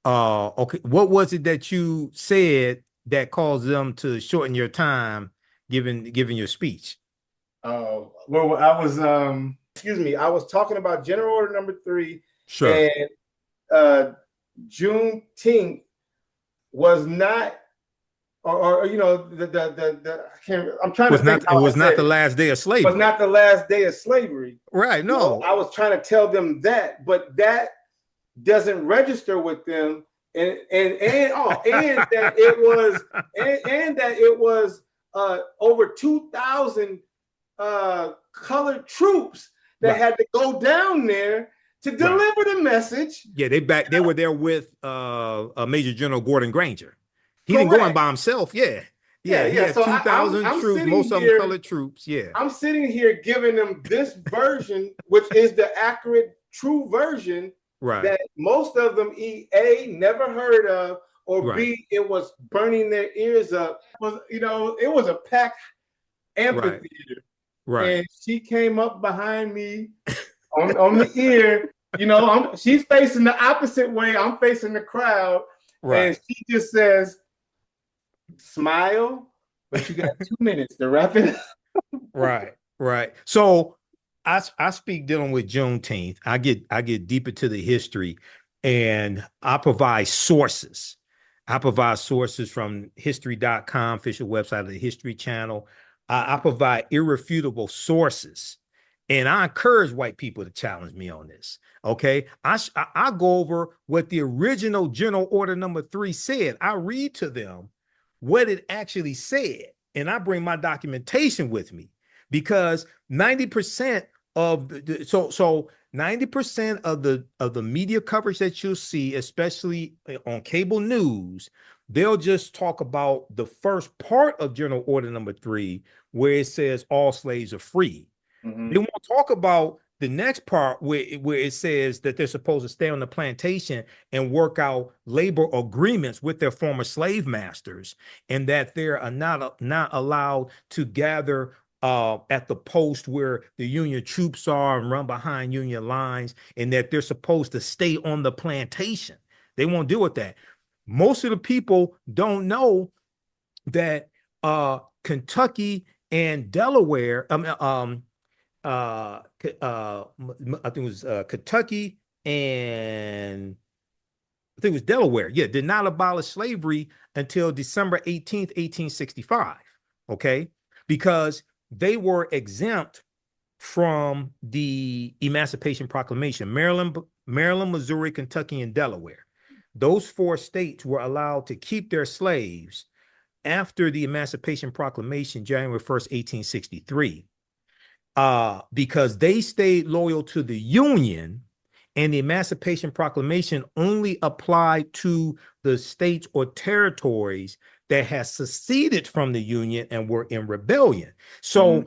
Okay, what was it that you said that caused them to shorten your time giving your speech? Well, I was I was talking about General Order number 3. Sure. And Juneteenth was not. Or I'm trying to think. It was not the last day of slavery. It was not the last day of slavery. Right. No. I was trying to tell them that, but that doesn't register with them, and that it was over 2,000 colored troops that had to go down there to deliver the message. Yeah, they were there with Major General Gordon Granger. He didn't go in by himself. Yeah. He had So 2,000 troops, most of them colored troops. Yeah. I'm sitting here giving them this version, which is the accurate, true version that most of them A, never heard of, or B, it was burning their ears up. It was a packed amphitheater. Right. And she came up behind me on the ear. She's facing the opposite way. I'm facing the crowd. Right. And she just says, smile, but you got 2 minutes to wrap it up. Right. So I speak dealing with Juneteenth. I get deeper to the history, and I provide sources. I provide sources from history.com, official website of the History Channel. I provide irrefutable sources, and I encourage white people to challenge me on this. Okay, I go over what the original General Order number 3 said. I read to them what it actually said, and I bring my documentation with me, because 90% of the 90% of the media coverage that you'll see, especially on cable news, they'll just talk about the first part of General Order number 3, where it says all slaves are free. Mm-hmm. They won't talk about the next part where it says that they're supposed to stay on the plantation and work out labor agreements with their former slave masters, and that they're not allowed to gather at the post where the Union troops are and run behind Union lines, and that they're supposed to stay on the plantation. They won't deal with that. Most of the people don't know that Kentucky and Delaware, I think it was Kentucky and I think it was Delaware. Yeah, did not abolish slavery until December 18th, 1865. Okay, because they were exempt from the Emancipation Proclamation. Maryland, Missouri, Kentucky, and Delaware. Those 4 states were allowed to keep their slaves after the Emancipation Proclamation, January 1st, 1863. Because they stayed loyal to the Union And the Emancipation Proclamation only applied to the states or territories that had seceded from the Union and were in rebellion. So,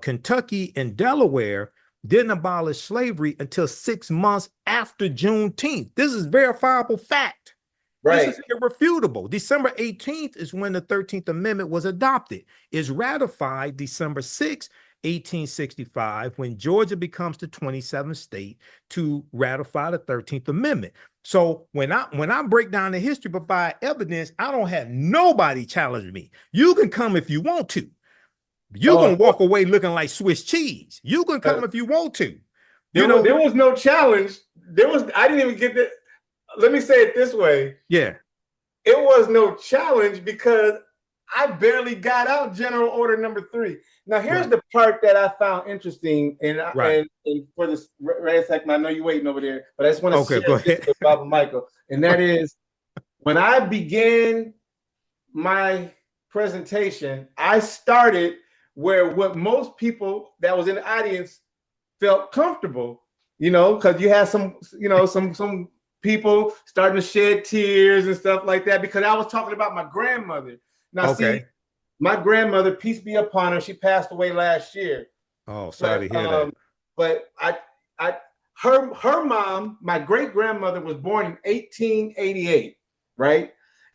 Kentucky and Delaware didn't abolish slavery until 6 months after Juneteenth. This is verifiable fact. Right. This is irrefutable. December 18th is when the 13th Amendment was adopted. It's ratified December 6th, 1865, when Georgia becomes the 27th state to ratify the 13th Amendment. So when I break down the history, but by evidence, I don't have nobody challenge me. You can come if you want to. You're gonna walk away looking like Swiss cheese. You can come if you want to. There was no challenge. I didn't even get that. Let me say it this way. Yeah. It was no challenge because I barely got out General Order Number 3. Now, here's the part that I found interesting, and for this Reya'Sekmet, I know you're waiting over there, but I just want to share this with Baba Michael, and that is when I began my presentation, I started where what most people that was in the audience felt comfortable, because you had some people starting to shed tears and stuff like that, because I was talking about my grandmother. Now, see, my grandmother, peace be upon her, she passed away last year. Oh, sorry to hear that. But her mom, my great grandmother, was born in 1888, right?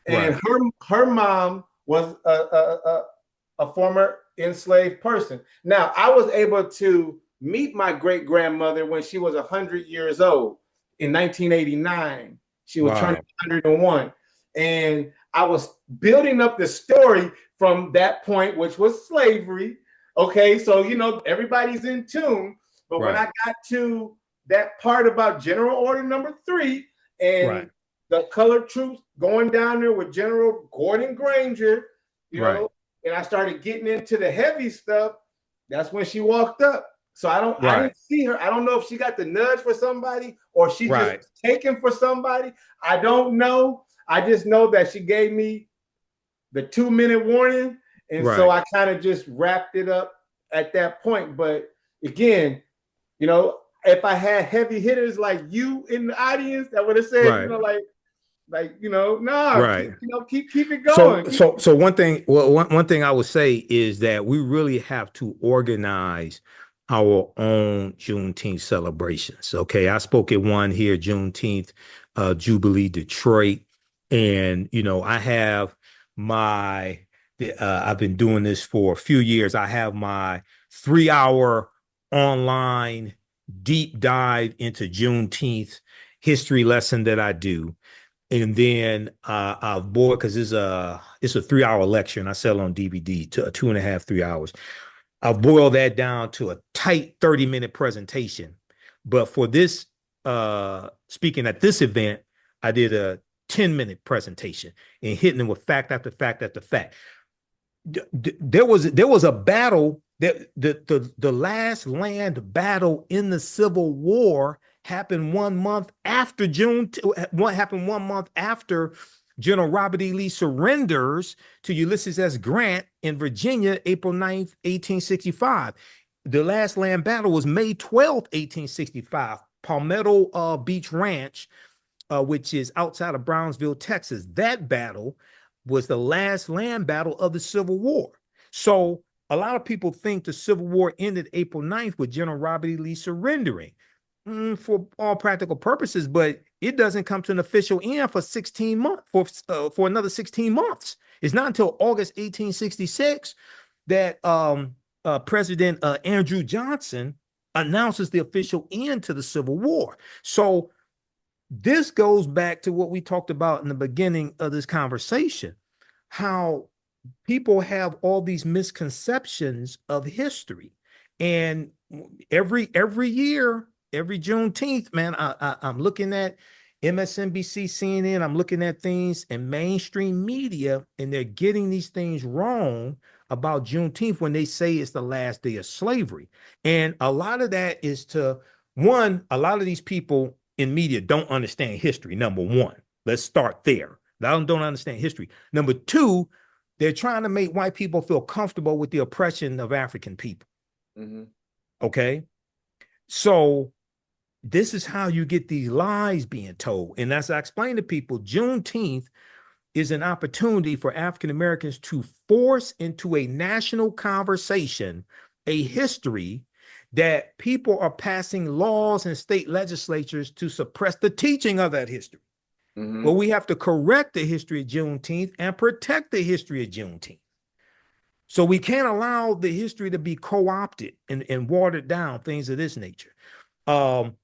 And her mom was a former enslaved person. Now, I was able to meet my great grandmother when she was 100 years old. In 1989, she was turning 101. And I was building up the story from that point, which was slavery. Okay, so, everybody's in tune. But when I got to that part about General Order Number 3 and the colored troops going down there with General Gordon Granger, and I started getting into the heavy stuff, that's when she walked up. So I didn't see her. I don't know if she got the nudge for somebody or she just taken for somebody. I don't know. I just know that she gave me the 2-minute warning. And so I kind of just wrapped it up at that point. But again, if I had heavy hitters like you in the audience, that would have said, keep it going. So one thing I would say is that we really have to organize our own Juneteenth celebrations. Okay, I spoke at one here, Juneteenth, Jubilee, Detroit, and I have I've been doing this for a few years. I have my 3-hour online deep dive into Juneteenth history lesson that I do. And then I've bought, because it's a 3-hour lecture and I sell on DVD to 2.5, 3 hours. I'll boil that down to a tight 30-minute presentation. But for this, speaking at this event, I did a 10-minute presentation and hitting them with fact after fact after fact. There was a battle that the last land battle in the Civil War happened 1 month after what happened 1 month after General Robert E. Lee surrenders to Ulysses S. Grant in Virginia, April 9th, 1865. The last land battle was May 12th, 1865, Palmetto Beach Ranch, which is outside of Brownsville, Texas. That battle was the last land battle of the Civil War. So a lot of people think the Civil War ended April 9th with General Robert E. Lee surrendering. For all practical purposes, but it doesn't come to an official end for 16 months, for another 16 months. It's not until August 1866 that President Andrew Johnson announces the official end to the Civil War. So this goes back to what we talked about in the beginning of this conversation, how people have all these misconceptions of history. And every year, every Juneteenth, man, I'm looking at MSNBC, CNN, I'm looking at things in mainstream media, and they're getting these things wrong about Juneteenth when they say it's the last day of slavery. And a lot of that is a lot of these people in media don't understand history, number one. Let's start there. They don't understand history. Number two, they're trying to make white people feel comfortable with the oppression of African people. Mm-hmm. Okay? So this is how you get these lies being told. And as I explained to people, Juneteenth is an opportunity for African Americans to force into a national conversation a history that people are passing laws and state legislatures to suppress the teaching of that history. Mm-hmm. Well, we have to correct the history of Juneteenth and protect the history of Juneteenth. So we can't allow the history to be co-opted and watered down, things of this nature. But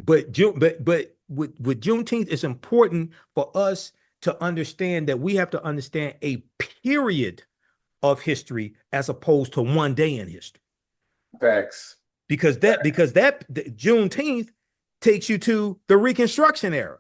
with Juneteenth, it's important for us to understand that we have to understand a period of history as opposed to one day in history. Facts. Because that Juneteenth takes you to the Reconstruction era,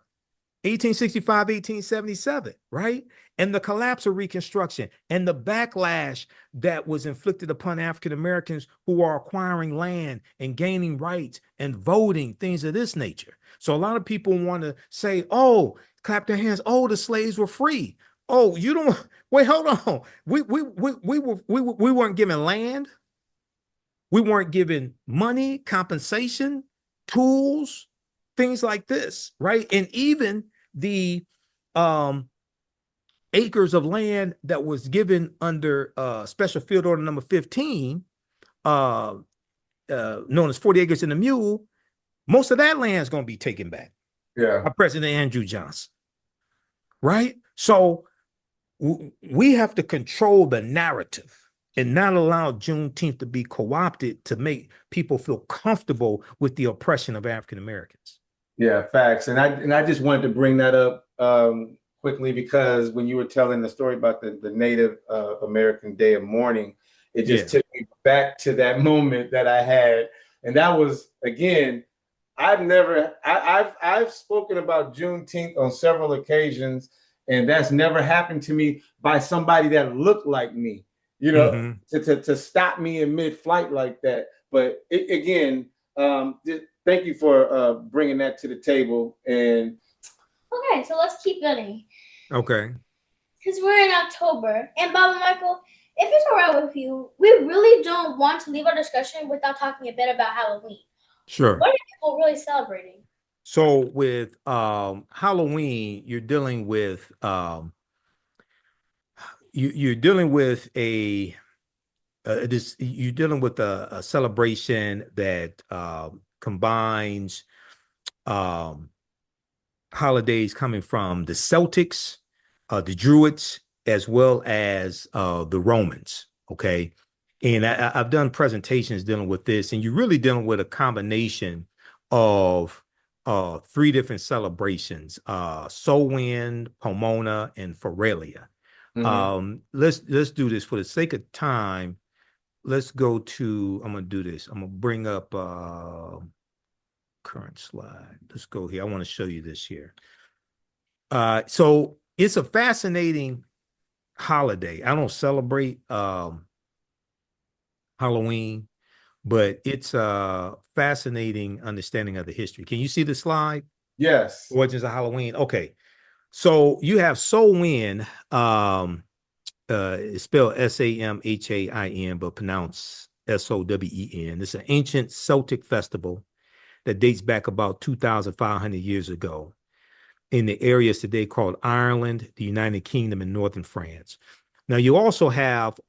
1865, 1877, right? And the collapse of Reconstruction and the backlash that was inflicted upon African Americans who are acquiring land and gaining rights and voting, things of this nature. So a lot of people want to say, oh, clap their hands, oh, the slaves were free. Oh, you don't wait, hold on. We weren't given land. We weren't given money, compensation, tools, things like this, right? And even the acres of land that was given under Special Field Order number 15, known as 40 acres and a mule, most of that land is going to be taken back by President Andrew Johnson, right? So we have to control the narrative and not allow Juneteenth to be co-opted to make people feel comfortable with the oppression of African Americans. Yeah, facts. And I just wanted to bring that up quickly because when you were telling the story about the Native American Day of Mourning, it just took me back to that moment that I had. And that was, again, I've spoken about Juneteenth on several occasions, and that's never happened to me by somebody that looked like me, you know, to stop me in mid-flight like that. But again, thank you for bringing that to the table. And okay, so let's keep going. Okay. Because we're in October, and Bob and Michael, if it's all right with you, we really don't want to leave our discussion without talking a bit about Halloween. Sure. What are people really celebrating? So with Halloween, you're dealing with you're dealing with a celebration that combines holidays coming from the Celtics, the Druids, as well as the Romans. Okay. And I've done presentations dealing with this, and you're really dealing with a combination of three different celebrations: Samhain, Pomona, and Feralia. Let's do this for the sake of time. Let's go to. I'm gonna do this. I'm gonna bring up current slide. Let's go here. I want to show you this here. So it's a fascinating holiday. I don't celebrate Halloween, but it's a fascinating understanding of the history. Can you see the slide? Yes. Origins of Halloween. Okay. So you have Samhain, it's spelled Samhain, but pronounced Sowen. It's an ancient Celtic festival that dates back about 2,500 years ago in the areas today called Ireland, the United Kingdom, and northern France. Now, you also have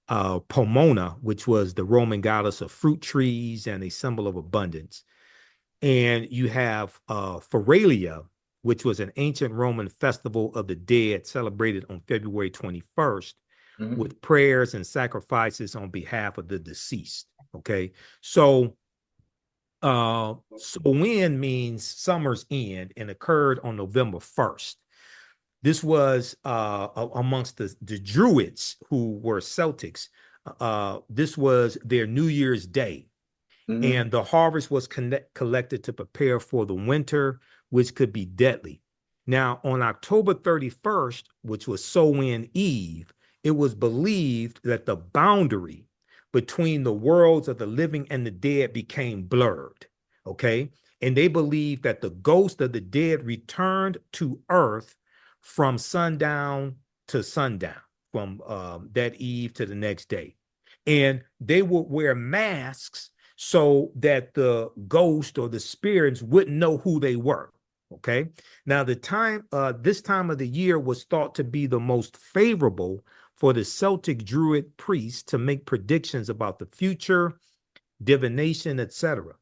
Pomona, which was the Roman goddess of fruit trees and a symbol of abundance. And you have Feralia, which was an ancient Roman festival of the dead celebrated on February 21st with prayers and sacrifices on behalf of the deceased. Okay. So Samhain means summer's end and occurred on November 1st. This was amongst the Druids, who were Celtics. This was their New Year's Day. And the harvest was collected to prepare for the winter, which could be deadly. Now, on October 31st, which was Samhain Eve, it was believed that the boundary between the worlds of the living and the dead became blurred, okay? And they believed that the ghost of the dead returned to earth from sundown to sundown, from that eve to the next day. And they would wear masks so that the ghost or the spirits wouldn't know who they were. Okay. Now this time of the year was thought to be the most favorable for the Celtic Druid priests to make predictions about the future, divination, etc.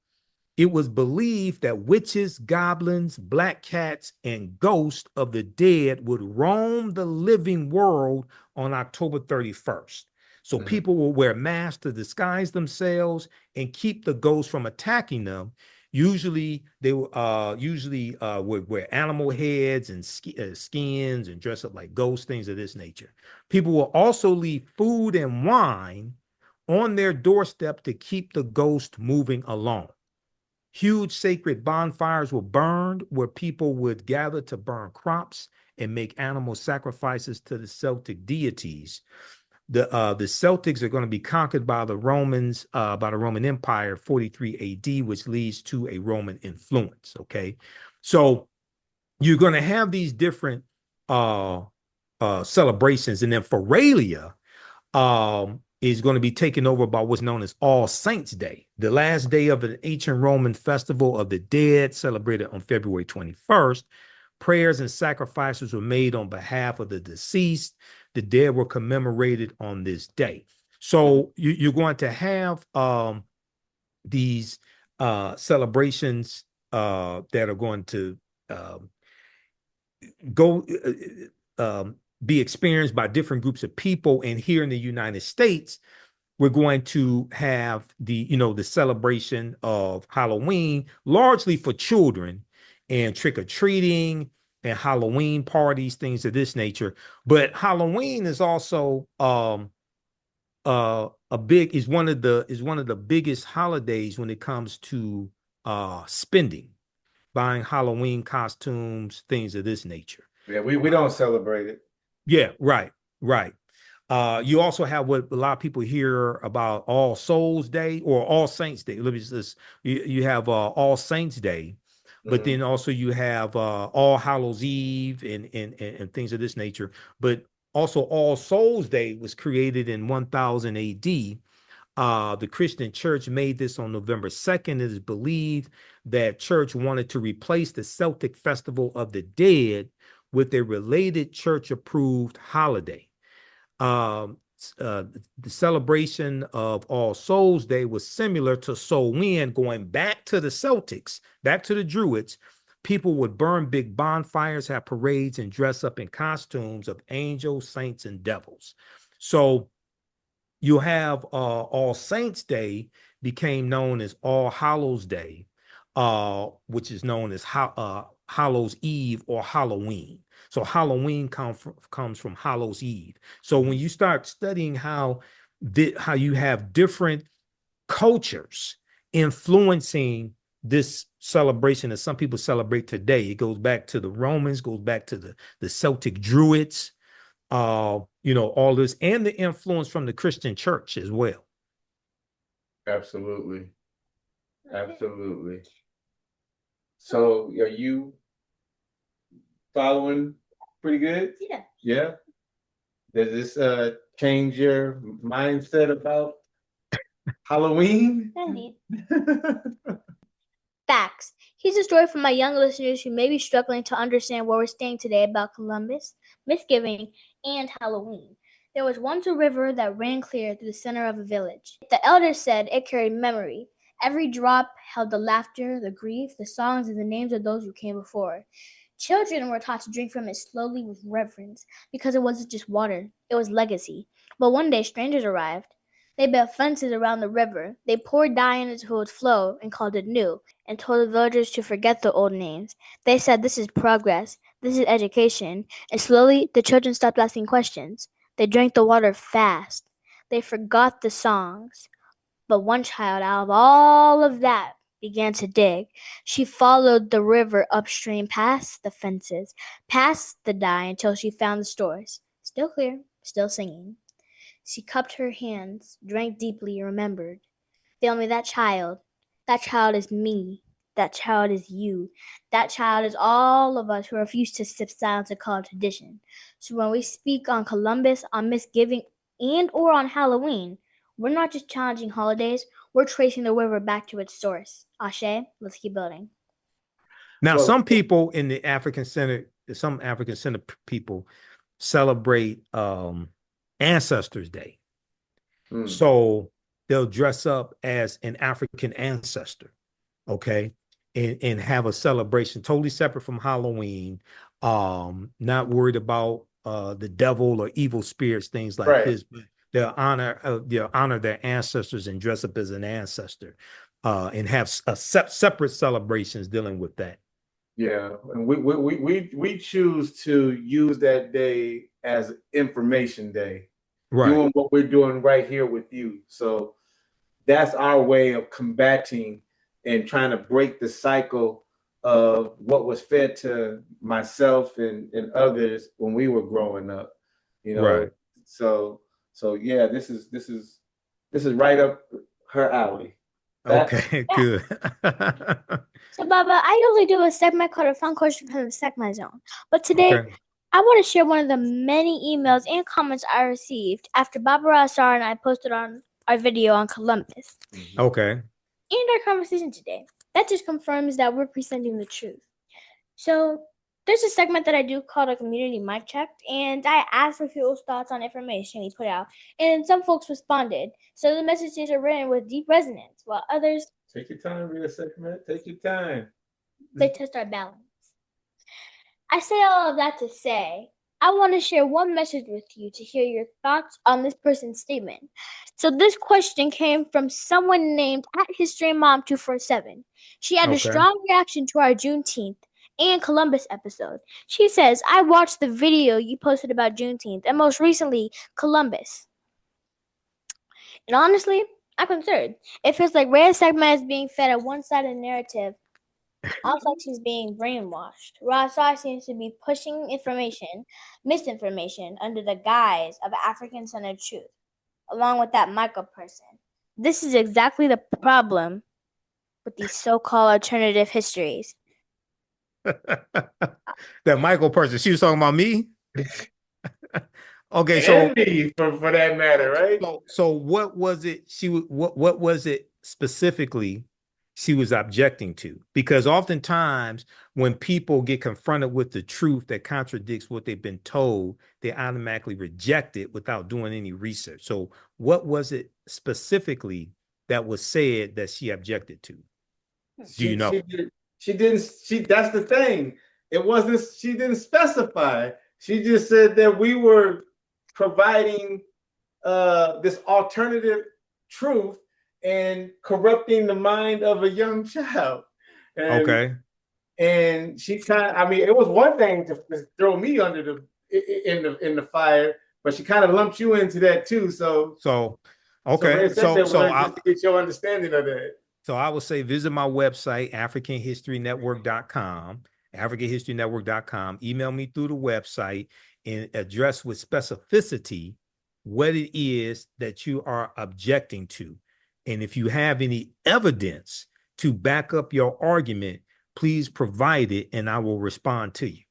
It was believed that witches, goblins, black cats, and ghosts of the dead would roam the living world on October 31st. So people will wear masks to disguise themselves and keep the ghosts from attacking them. Usually, they would wear animal heads and skins and dress up like ghosts, things of this nature. People will also leave food and wine on their doorstep to keep the ghost moving along. Huge sacred bonfires were burned where people would gather to burn crops and make animal sacrifices to the Celtic deities. The Celtics are going to be conquered by the Romans, by the Roman Empire, 43 AD, which leads to a Roman influence. Okay, so you're going to have these different celebrations, and then Feralia is going to be taken over by what's known as All Saints Day, the last day of an ancient Roman festival of the dead, celebrated on February 21st. Prayers and sacrifices were made on behalf of the deceased. The dead were commemorated on this day. So you're going to have these celebrations that are going to go be experienced by different groups of people. And here in the United States, we're going to have the celebration of Halloween, largely for children, and trick-or-treating and Halloween parties, things of this nature. But Halloween is also one of the biggest holidays when it comes to spending, buying Halloween costumes, things of this nature. Yeah, we don't celebrate it. Yeah, right. You also have what a lot of people hear about All Souls Day or All Saints Day. Let me just you have All Saints Day, but then also you have All Hallows Eve and things of this nature. But also All Souls Day was created in 1000 AD. The Christian church made this on November 2nd. It is believed that church wanted to replace the Celtic Festival of the Dead with a related church-approved holiday. The celebration of All Souls Day was similar to Samhain, going back to the Celtics, back to the Druids. People would burn big bonfires, have parades, and dress up in costumes of angels, saints, and devils. So you have All Saints Day became known as All Hallows Day, which is known as Hallows Eve or Halloween. So Halloween comes from Hallows Eve. So when you start studying how you have different cultures influencing this celebration that some people celebrate today, it goes back to the Romans, goes back to the Celtic Druids, all this, and the influence from the Christian church as well. Absolutely. So are you following pretty good? Yeah. Does this change your mindset about Halloween? Indeed. Facts. Here's a story for my young listeners who may be struggling to understand where we're staying today about Columbus, Misgiving, and Halloween. There was once a river that ran clear through the center of a village. The elders said it carried memory. Every drop held the laughter, the grief, the songs, and the names of those who came before. Children were taught to drink from it slowly with reverence because it wasn't just water, it was legacy. But one day strangers arrived. They built fences around the river. They poured dye into its flow and called it new, and told the villagers to forget the old names. They said this is progress, this is education, and slowly the children stopped asking questions. They drank the water fast. They forgot the songs. But one child out of all of that began to dig. She followed the river upstream past the fences, past the dye until she found the stores. Still clear, still singing. She cupped her hands, drank deeply, and remembered. Feel me, that child is me. That child is you. That child is all of us who refuse to sip silence and call it tradition. So when we speak on Columbus, on Misgiving, and or on Halloween, We're not just challenging holidays, we're tracing the river back to its source. Ashe, let's keep building. Now, Well, some people in the some African Center people celebrate Ancestors Day. So they'll dress up as an African ancestor, okay, and have a celebration totally separate from Halloween. Not worried about the devil or evil spirits, things like right. this. But they'll honor their ancestors and dress up as an ancestor, and have separate celebrations dealing with that. Yeah, and we choose to use that day as Information Day, doing what we're doing right here with you. So that's our way of combating and trying to break the cycle of what was fed to myself and others when we were growing up. You know, Right. so yeah, this is right up her alley. Okay, Yeah. good. So, Baba, I usually do a segment called a fun question from the segment zone. But today, Okay. I want to share one of the many emails and comments I received after Baba Rassar and I posted on our video on Columbus. Okay. And our conversation today. That just confirms that we're presenting the truth. So, there's a segment that I do called a community mic check, and I asked for people's thoughts on information we put out, and some folks responded. So the messages are written with deep resonance, while others Take your time, Reya'Sekmet. Take your time. they test our balance. I say all of that to say, I want to share one message with you to hear your thoughts on this person's statement. So this question came from someone named @HistoryMom247. She had a Okay. strong reaction to our Juneteenth and Columbus episode. She says, I watched the video you posted about Juneteenth and most recently Columbus. And honestly, I'm concerned. It feels like Reya'Sekmet is being fed a one-sided narrative. Almost like she's being brainwashed. Rassar seems to be pushing misinformation, under the guise of African-centered truth, along with that Michael person. This is exactly the problem with these so-called alternative histories. That Michael person, she was talking about me. Okay, And me, for that matter, right? So what was it? What was it specifically she was objecting to? Because oftentimes when people get confronted with the truth that contradicts what they've been told, they automatically reject it without doing any research. So what was it specifically that was said that she objected to? Do you know? She didn't. That's the thing. It wasn't. She didn't specify. She just said that we were providing this alternative truth and corrupting the mind of a young child. And, and she I mean, it was one thing to throw me under in the fire, but she kind of lumped you into that too. So okay. So just to get your understanding of that. So I would say visit my website, AfrikanHistoryNetwork.com, AfrikanHistoryNetwork.com. Email me through the website and address with specificity what it is that you are objecting to. And if you have any evidence to back up your argument, please provide it and I will respond to you.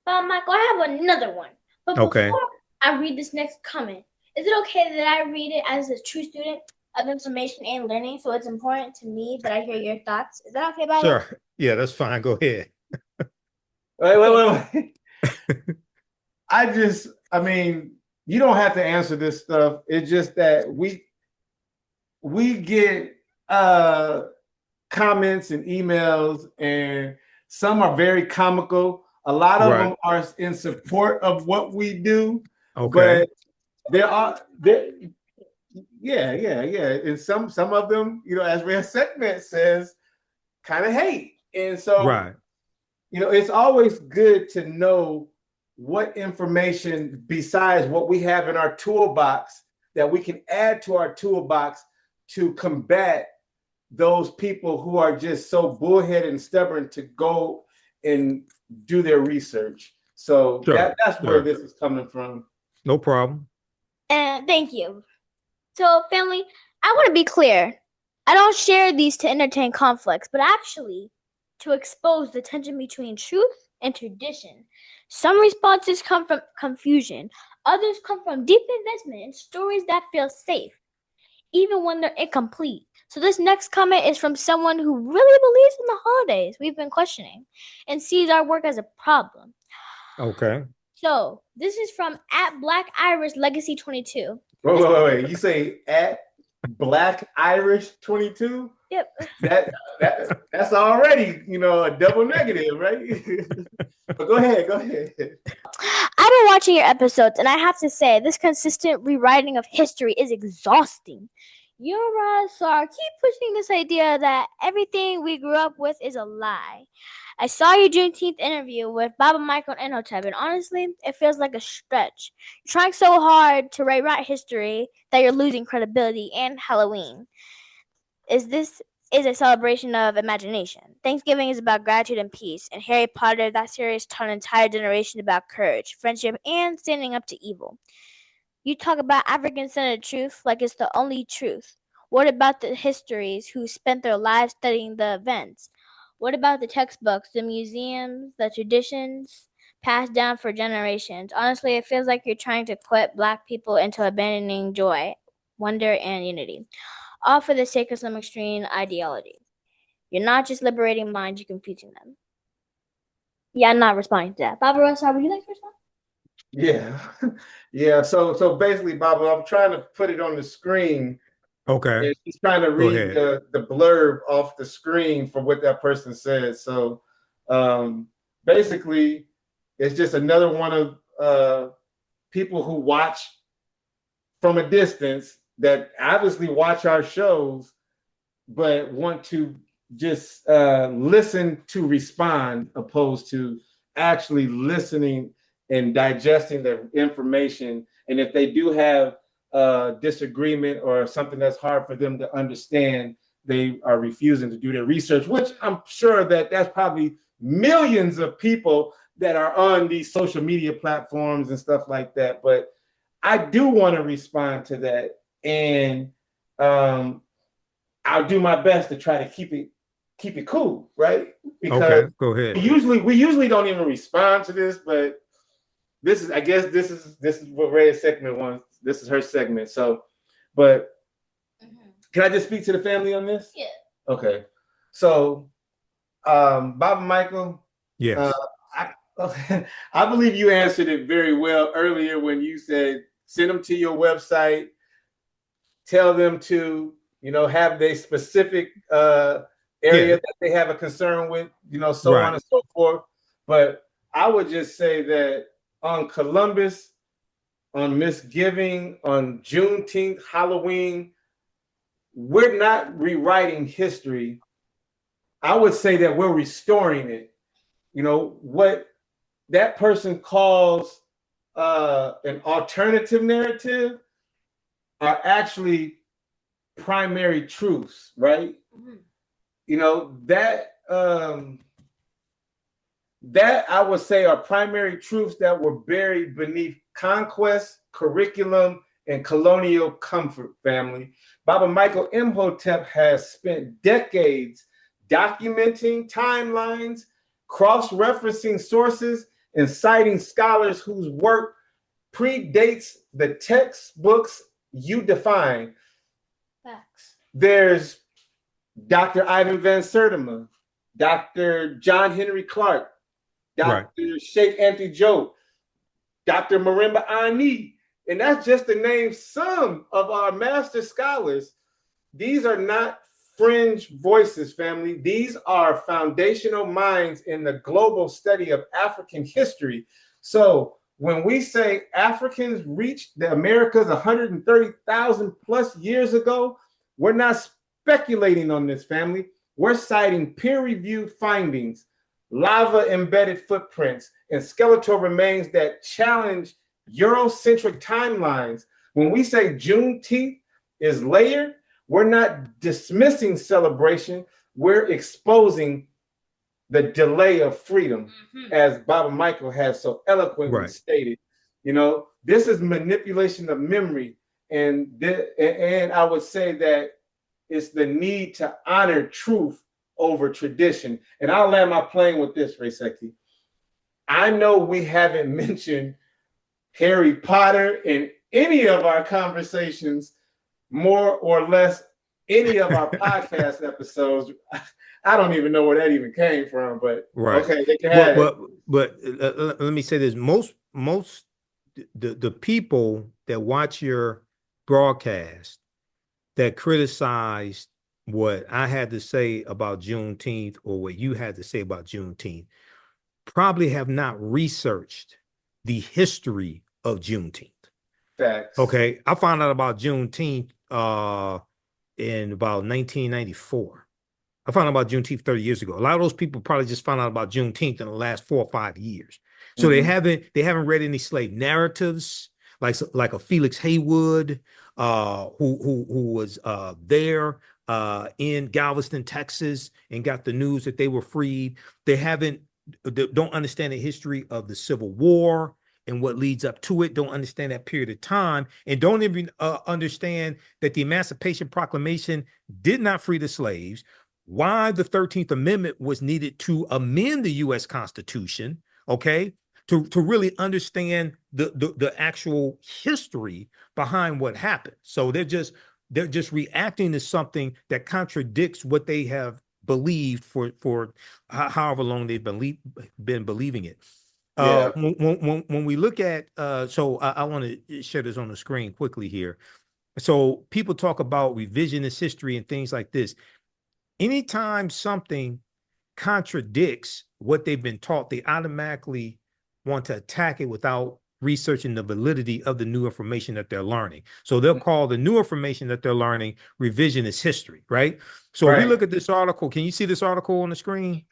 Michael, I have another one. But before I read this next comment, is it okay that I read it as a true student of information and learning? So it's important to me that I hear your thoughts. Is that okay, Baba? Sure. Yeah, that's fine. Go ahead. Wait. I mean, you don't have to answer this stuff. It's just that we get comments and emails, and some are very comical. A lot of them are in support of what we do. But yeah. And some of them, you know, as Reya'Sekmet says, kind of hate. And so, you know, it's always good to know what information besides what we have in our toolbox that we can add to our toolbox to combat those people who are just so bullheaded and stubborn to go and do their research. So that's where this is coming from. No problem. Thank you. So, family, I want to be clear. I don't share these to entertain conflicts, but actually to expose the tension between truth and tradition. Some responses come from confusion. Others come from deep investment in stories that feel safe, even when they're incomplete. So this next comment is from someone who really believes in the holidays we've been questioning and sees our work as a problem. Okay. So this is from @BlackIrishLegacy22. Wait. You say @BlackIrish22? Yep. That's already, a double negative, right? But go ahead. I've been watching your episodes, and I have to say, this consistent rewriting of history is exhausting. You and Raj keep pushing this idea that everything we grew up with is a lie. I saw your Juneteenth interview with Baba Michael and Imhotep, and honestly, it feels like a stretch. You're trying so hard to rewrite history that you're losing credibility. And Halloween is a celebration of imagination. Thanksgiving is about gratitude and peace, and Harry Potter, that series, taught an entire generation about courage, friendship, and standing up to evil. You talk about African-centered truth like it's the only truth. What about the histories who spent their lives studying the events? What about the textbooks, the museums, the traditions passed down for generations? Honestly, it feels like you're trying to put Black people into abandoning joy, wonder, and unity, all for the sake of some extreme ideology. You're not just liberating minds, you're confusing them. Yeah, I'm not responding to that. Baba Rosa, would you like to respond? Yeah. So basically, Baba, I'm trying to put it on the screen. Okay. And she's trying to read the blurb off the screen for what that person said. So basically, it's just another one of people who watch from a distance that obviously watch our shows, but want to just listen to respond opposed to actually listening and digesting the information. And if they do have disagreement or something that's hard for them to understand, they are refusing to do their research, which I'm sure that's probably millions of people that are on these social media platforms and stuff like that. But I do want to respond to that, and I'll do my best to try to keep it cool, right? Because okay, go ahead. We usually don't even respond to this, but this is what Reya'Sekmet wants. This is her segment. So, but can I just speak to the family on this? Yeah. Okay. So, Baba Michael. Yes. I believe you answered it very well earlier when you said send them to your website, tell them to, have their specific area that they have a concern with, so on and so forth. But I would just say that on Columbus, on Misgiving, on Juneteenth, Halloween, we're not rewriting history. I would say that we're restoring it. What that person calls an alternative narrative are actually primary truths, right? That I would say are primary truths that were buried beneath conquest, curriculum, and colonial comfort, family. Baba Michael Imhotep has spent decades documenting timelines, cross-referencing sources, and citing scholars whose work predates the textbooks you define. Facts. There's Dr. Ivan Van Sertima, Dr. John Henry Clark, Dr. Sheikh Anthony Joe, Dr. Marimba Ani, and that's just to name some of our master scholars. These are not fringe voices, family. These are foundational minds in the global study of African history. So when we say Africans reached the Americas 130,000 plus years ago, we're not speculating on this, family. We're citing peer-reviewed findings, lava-embedded footprints, and skeletal remains that challenge Eurocentric timelines. When we say Juneteenth is layered, we're not dismissing celebration. We're exposing the delay of freedom, as Baba Michael has so eloquently stated. This is manipulation of memory, and I would say that it's the need to honor truth over tradition. And I'll land my plane with this, Reya'Sekhet. I know we haven't mentioned Harry Potter in any of our conversations, more or less any of our podcast episodes. I don't even know where that even came from, but Right. okay, they can have it. But let me say this: most the people that watch your broadcast that criticized what I had to say about Juneteenth or what you had to say about Juneteenth probably have not researched the history of Juneteenth. Facts. Okay, I found out about Juneteenth in about 1994. I found out about Juneteenth 30 years ago. A lot of those people probably just found out about Juneteenth in the last 4 or 5 years. So they haven't read any slave narratives, like a Felix Haywood, who was there in Galveston, Texas, and got the news that they were freed. They don't understand the history of the Civil War and what leads up to it, don't understand that period of time, and don't even understand that the Emancipation Proclamation did not free the slaves, why the 13th Amendment was needed to amend the U.S. Constitution, okay, to really understand the actual history behind what happened. So they're just reacting to something that contradicts what they have believed for however long they've been believing it. When we look at so I want to share this on the screen quickly here. So people talk about revisionist history and things like this. Anytime something contradicts what they've been taught, they automatically want to attack it without researching the validity of the new information that they're learning. So they'll call the new information that they're learning revisionist history, right? So if we look at this article, can you see this article on the screen?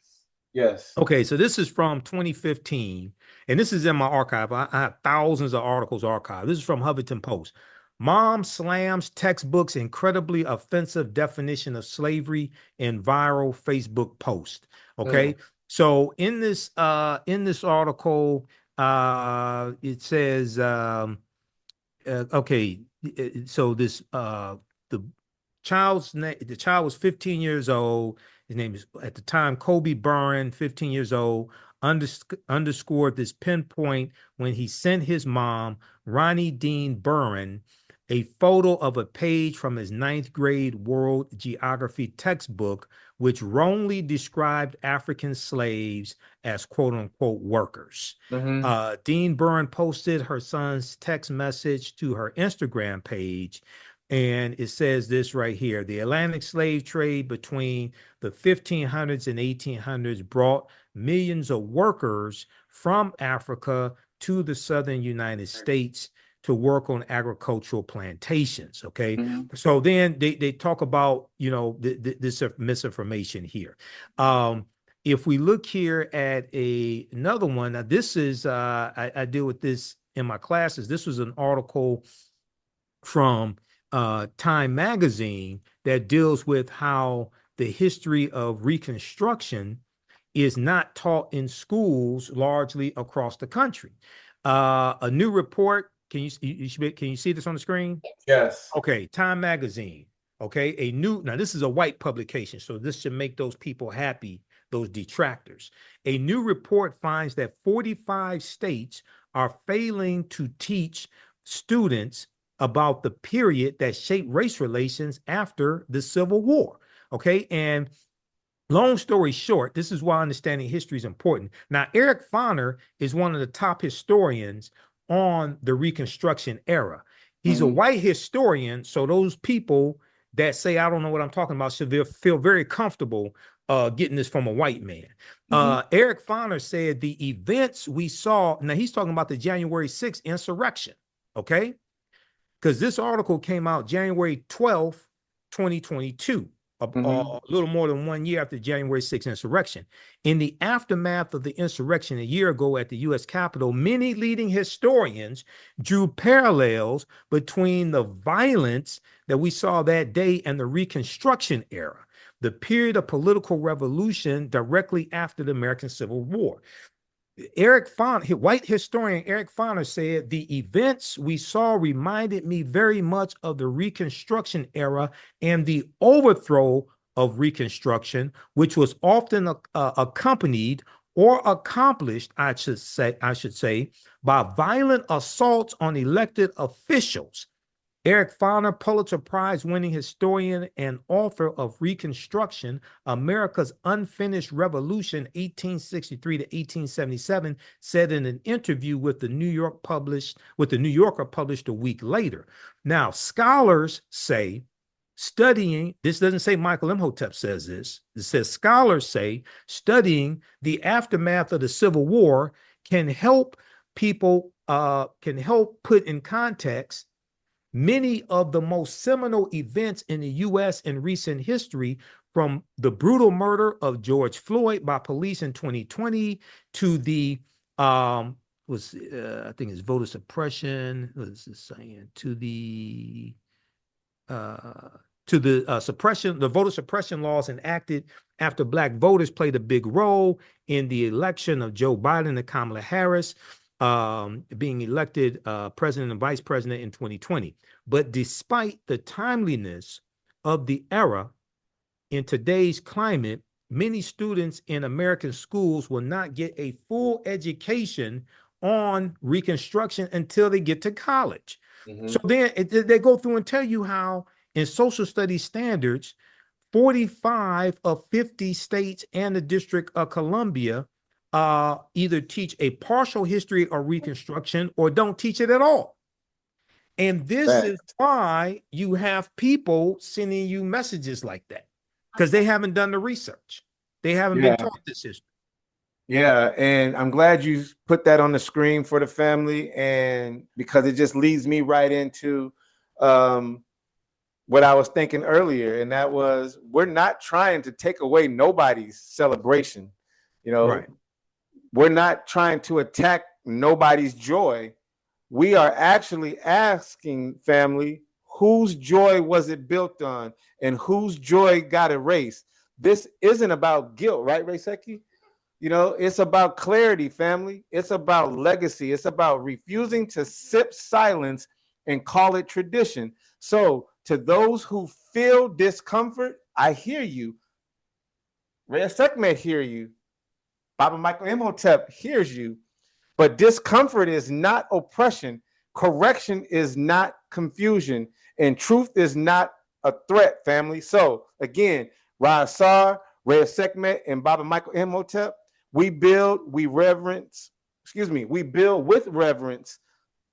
Yes. Okay, so this is from 2015, and this is in my archive. I have thousands of articles archived. This is from Huffington Post. Mom slams textbook's incredibly offensive definition of slavery in viral Facebook post. Okay, so in this article, it says, okay, so this the the child was 15 years old. His name is, at the time, Kobe Byrne, 15 years old, underscored this pinpoint when he sent his mom, Ronnie Dean Byrne, a photo of a page from his 9th grade world geography textbook, which wrongly described African slaves as quote unquote workers. Dean Byrne posted her son's text message to her Instagram page. And it says this right here: the Atlantic slave trade between the 1500s and 1800s brought millions of workers from Africa to the southern United States to work on agricultural plantations. Okay. So then they talk about, this misinformation here. If we look here at another one, now this is, I deal with this in my classes. This was an article from Time magazine that deals with how the history of Reconstruction is not taught in schools largely across the country. A new report, can you see this on the screen? Yes. Okay, Time magazine. Okay, now this is a white publication, so this should make those people happy, those detractors. A new report finds that 45 states are failing to teach students about the period that shaped race relations after the Civil War. Okay, and long story short, this is why understanding history is important. Now, Eric Foner is one of the top historians on the Reconstruction era. He's a white historian, so those people that say, I don't know what I'm talking about, should feel very comfortable getting this from a white man. Eric Foner said the events we saw, now he's talking about the January 6th insurrection, okay? Because this article came out January 12th, 2022, a little more than 1 year after the January 6th insurrection. In the aftermath of the insurrection a year ago at the U.S. Capitol, many leading historians drew parallels between the violence that we saw that day and the Reconstruction era, the period of political revolution directly after the American Civil War. White historian Eric Foner said, the events we saw reminded me very much of the Reconstruction era and the overthrow of Reconstruction, which was often accompanied or accomplished, I should say, by violent assaults on elected officials. Eric Foner, Pulitzer Prize-winning historian and author of Reconstruction, America's Unfinished Revolution, 1863 to 1877, said in an interview with the New Yorker published a week later. Now, scholars say, studying, this doesn't say Michael Imhotep says this, it says scholars say studying the aftermath of the Civil War can help people, can help put in context many of the most seminal events in the U.S. in recent history, from the brutal murder of George Floyd by police in 2020 to the I think it's voter suppression. What is this saying? To the suppression, the voter suppression laws enacted after Black voters played a big role in the election of Joe Biden and Kamala Harris, being elected president and vice president in 2020. But despite the timeliness of the era, in today's climate, many students in American schools will not get a full education on Reconstruction until they get to college. Mm-hmm. So then they go through and tell you how in social studies standards, 45 of 50 states and the District of Columbia either teach a partial history of Reconstruction or don't teach it at all. And this is why you have people sending you messages like that, because they haven't done the research. They haven't been taught this history. Yeah, and I'm glad you put that on the screen for the family, and because it just leads me right into what I was thinking earlier, and that was, we're not trying to take away nobody's celebration. You know, right. We're not trying to attack nobody's joy. We are actually asking, family, whose joy was it built on and whose joy got erased? This isn't about guilt, right, Reya'Sekhet? You know, it's about clarity, family. It's about legacy. It's about refusing to sip silence and call it tradition. So to those who feel discomfort, I hear you. Reya'Sekhet hear you. Baba Michael Imhotep hears you. But discomfort is not oppression. Correction is not confusion. And truth is not a threat, family. So again, Reya'Sekhet, and Baba Michael Imhotep, we build with reverence,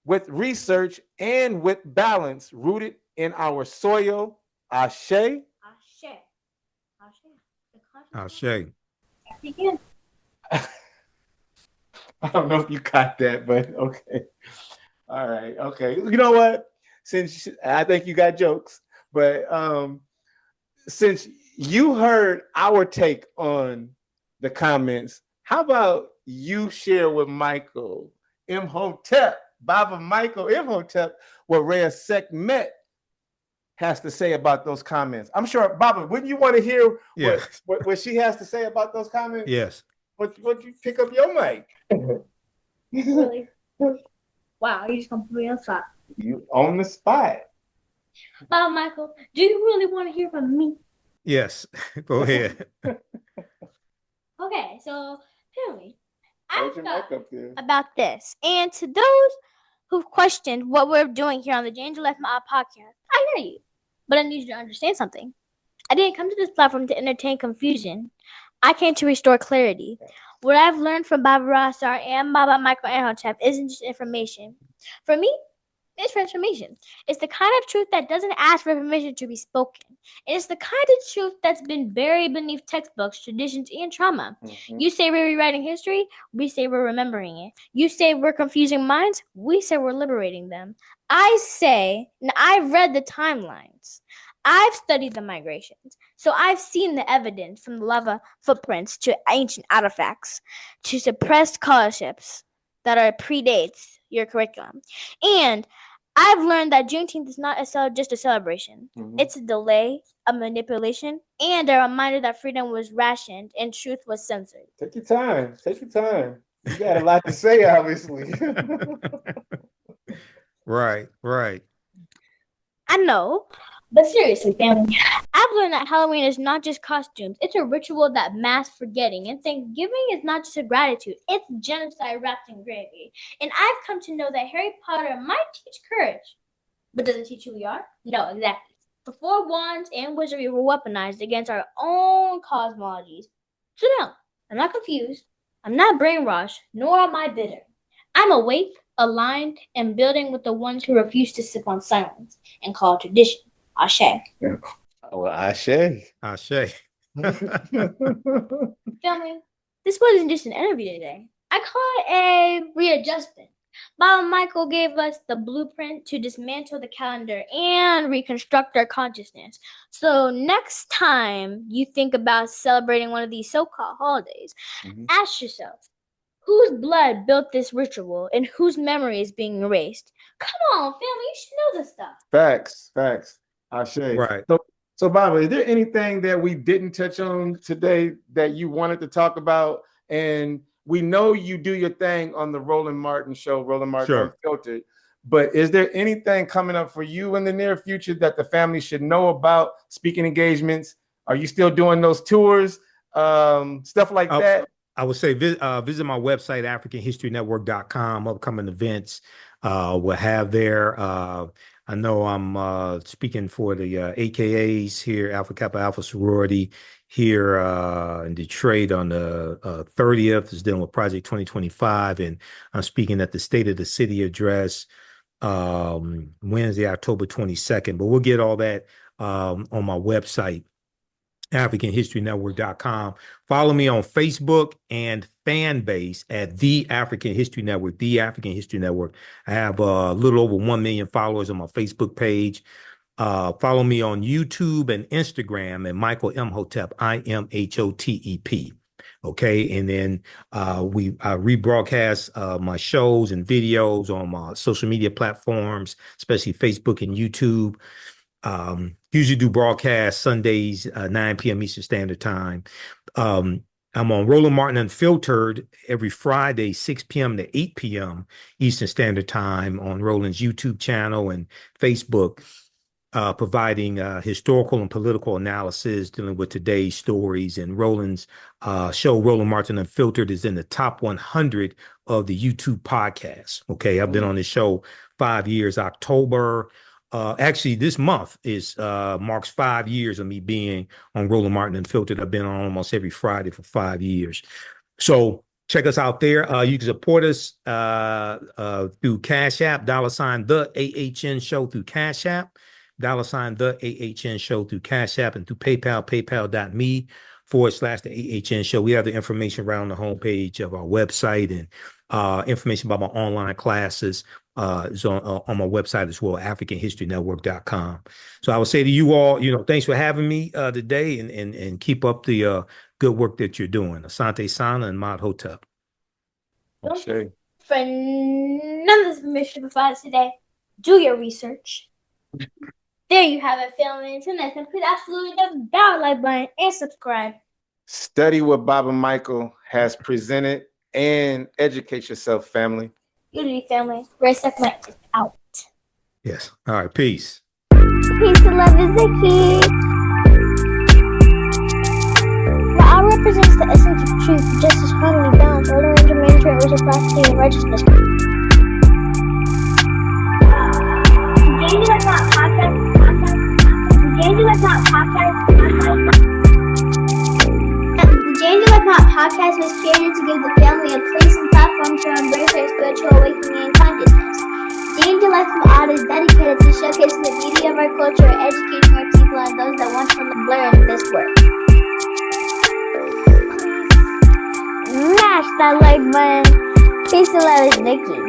with research, and with balance, rooted in our soil. Ashe. Ashe. Ashe. Begin. I don't know if you got that, but okay. All right. Okay. You know what? Since I think you got jokes, but since you heard our take on the comments, how about you share with Michael Imhotep, Baba Michael Imhotep, what Reya'Sekhet has to say about those comments? I'm sure, Baba, wouldn't you want to hear what she has to say about those comments? Yes. What you pick up your mic? Really? Wow, you just gonna put me on the spot. You on the spot. Baba Michael, do you really want to hear from me? Yes. Go ahead. Okay, so apparently I thought about this. And to those who've questioned what we're doing here on the J&J-Life podcast, I hear you. But I need you to understand something. I didn't come to this platform to entertain confusion. I came to restore clarity. What I've learned from Baba Reya'Sekhet and Baba Michael Imhotep isn't just information. For me, it's transformation. It's the kind of truth that doesn't ask for permission to be spoken. And it's the kind of truth that's been buried beneath textbooks, traditions, and trauma. Mm-hmm. You say we're rewriting history, we say we're remembering it. You say we're confusing minds, we say we're liberating them. I say, and I've read the timelines. I've studied the migrations. So I've seen the evidence from the lava footprints to ancient artifacts to suppressed scholarships that are predates your curriculum. And I've learned that Juneteenth is not just a celebration. Mm-hmm. It's a delay, a manipulation, and a reminder that freedom was rationed and truth was censored. Take your time. Take your time. You got a lot to say, obviously. Right. I know, But seriously, family, I've learned that Halloween is not just costumes. It's a ritual that masks forgetting. And Thanksgiving is not just a gratitude. It's genocide wrapped in gravy. And I've come to know that Harry Potter might teach courage. But does it teach who we are? No, exactly. Before wands and wizardry were weaponized against our own cosmologies. So no, I'm not confused. I'm not brainwashed, nor am I bitter. I'm awake, aligned, and building with the ones who refuse to sip on silence and call tradition. Ashe. Well, Ashe. Ashe. Family, this wasn't just an interview today. I call it a readjustment. Bob and Michael gave us the blueprint to dismantle the calendar and reconstruct our consciousness. So next time you think about celebrating one of these so-called holidays, ask yourself, whose blood built this ritual and whose memory is being erased? Come on, family, you should know this stuff. Facts. Ashe. Right. So Baba, is there anything that we didn't touch on today that you wanted to talk about? And we know you do your thing on the Roland Martin show, Roland Martin Unfiltered. But is there anything coming up for you in the near future that the family should know about? Speaking engagements? Are you still doing those tours? Stuff like that? I would say visit my website, AfrikanHistoryNetwork.com. Upcoming events we'll have there. I know I'm speaking for the AKAs here, Alpha Kappa Alpha Sorority here in Detroit on the 30th. Is dealing with Project 2025, and I'm speaking at the State of the City address Wednesday, October 22nd. But we'll get all that on my website, AfrikanHistoryNetwork.com. Follow me on Facebook and fan base at The African History Network, The African History Network. I have a little over 1 million followers on my Facebook page. Follow me on YouTube and Instagram at Michael Imhotep, IMHOTEP. Okay, and then I rebroadcast my shows and videos on my social media platforms, especially Facebook and YouTube. Usually do broadcasts Sundays, 9 p.m. Eastern Standard Time. I'm on Roland Martin Unfiltered every Friday, 6 p.m. to 8 p.m. Eastern Standard Time on Roland's YouTube channel and Facebook, providing historical and political analysis dealing with today's stories. And Roland's show, Roland Martin Unfiltered, is in the top 100 of the YouTube podcasts. Okay, I've been on this show 5 years. October, actually, this month is marks 5 years of me being on Roland Martin Unfiltered. I've been on almost every Friday for 5 years. So check us out there. You can support us through Cash App, $ the AHN show through Cash App, $ the AHN show through Cash App, and through PayPal, paypal.me/the AHN show. We have the information around the homepage of our website, and information about my online classes is on my website as well, AfrikanHistoryNetwork.com. So I would say to you all, thanks for having me today, and keep up the good work that you're doing. Asante Sana and Mod Hotep. Okay. For none of this information provided today, do your research. There you have it, family. Until next time, please absolutely just down like button and subscribe. Study what Baba Michael has presented and educate yourself, family. Unity, family. Reya'Sekmet is out. Yes. All right. Peace. Peace and love is the key. Ra represents the essence of truth, justice, harmony, balance, order, and humanity, reciprocity, and righteousness. J&J-Life podcast. The J&J-Life podcast was created to give the family a place and platform to embrace their spiritual awakening and consciousness. J&J-Life is dedicated to showcasing the beauty of our culture, educating our people and those that want to learn this work. Smash that like button. Peace and love is Nikki.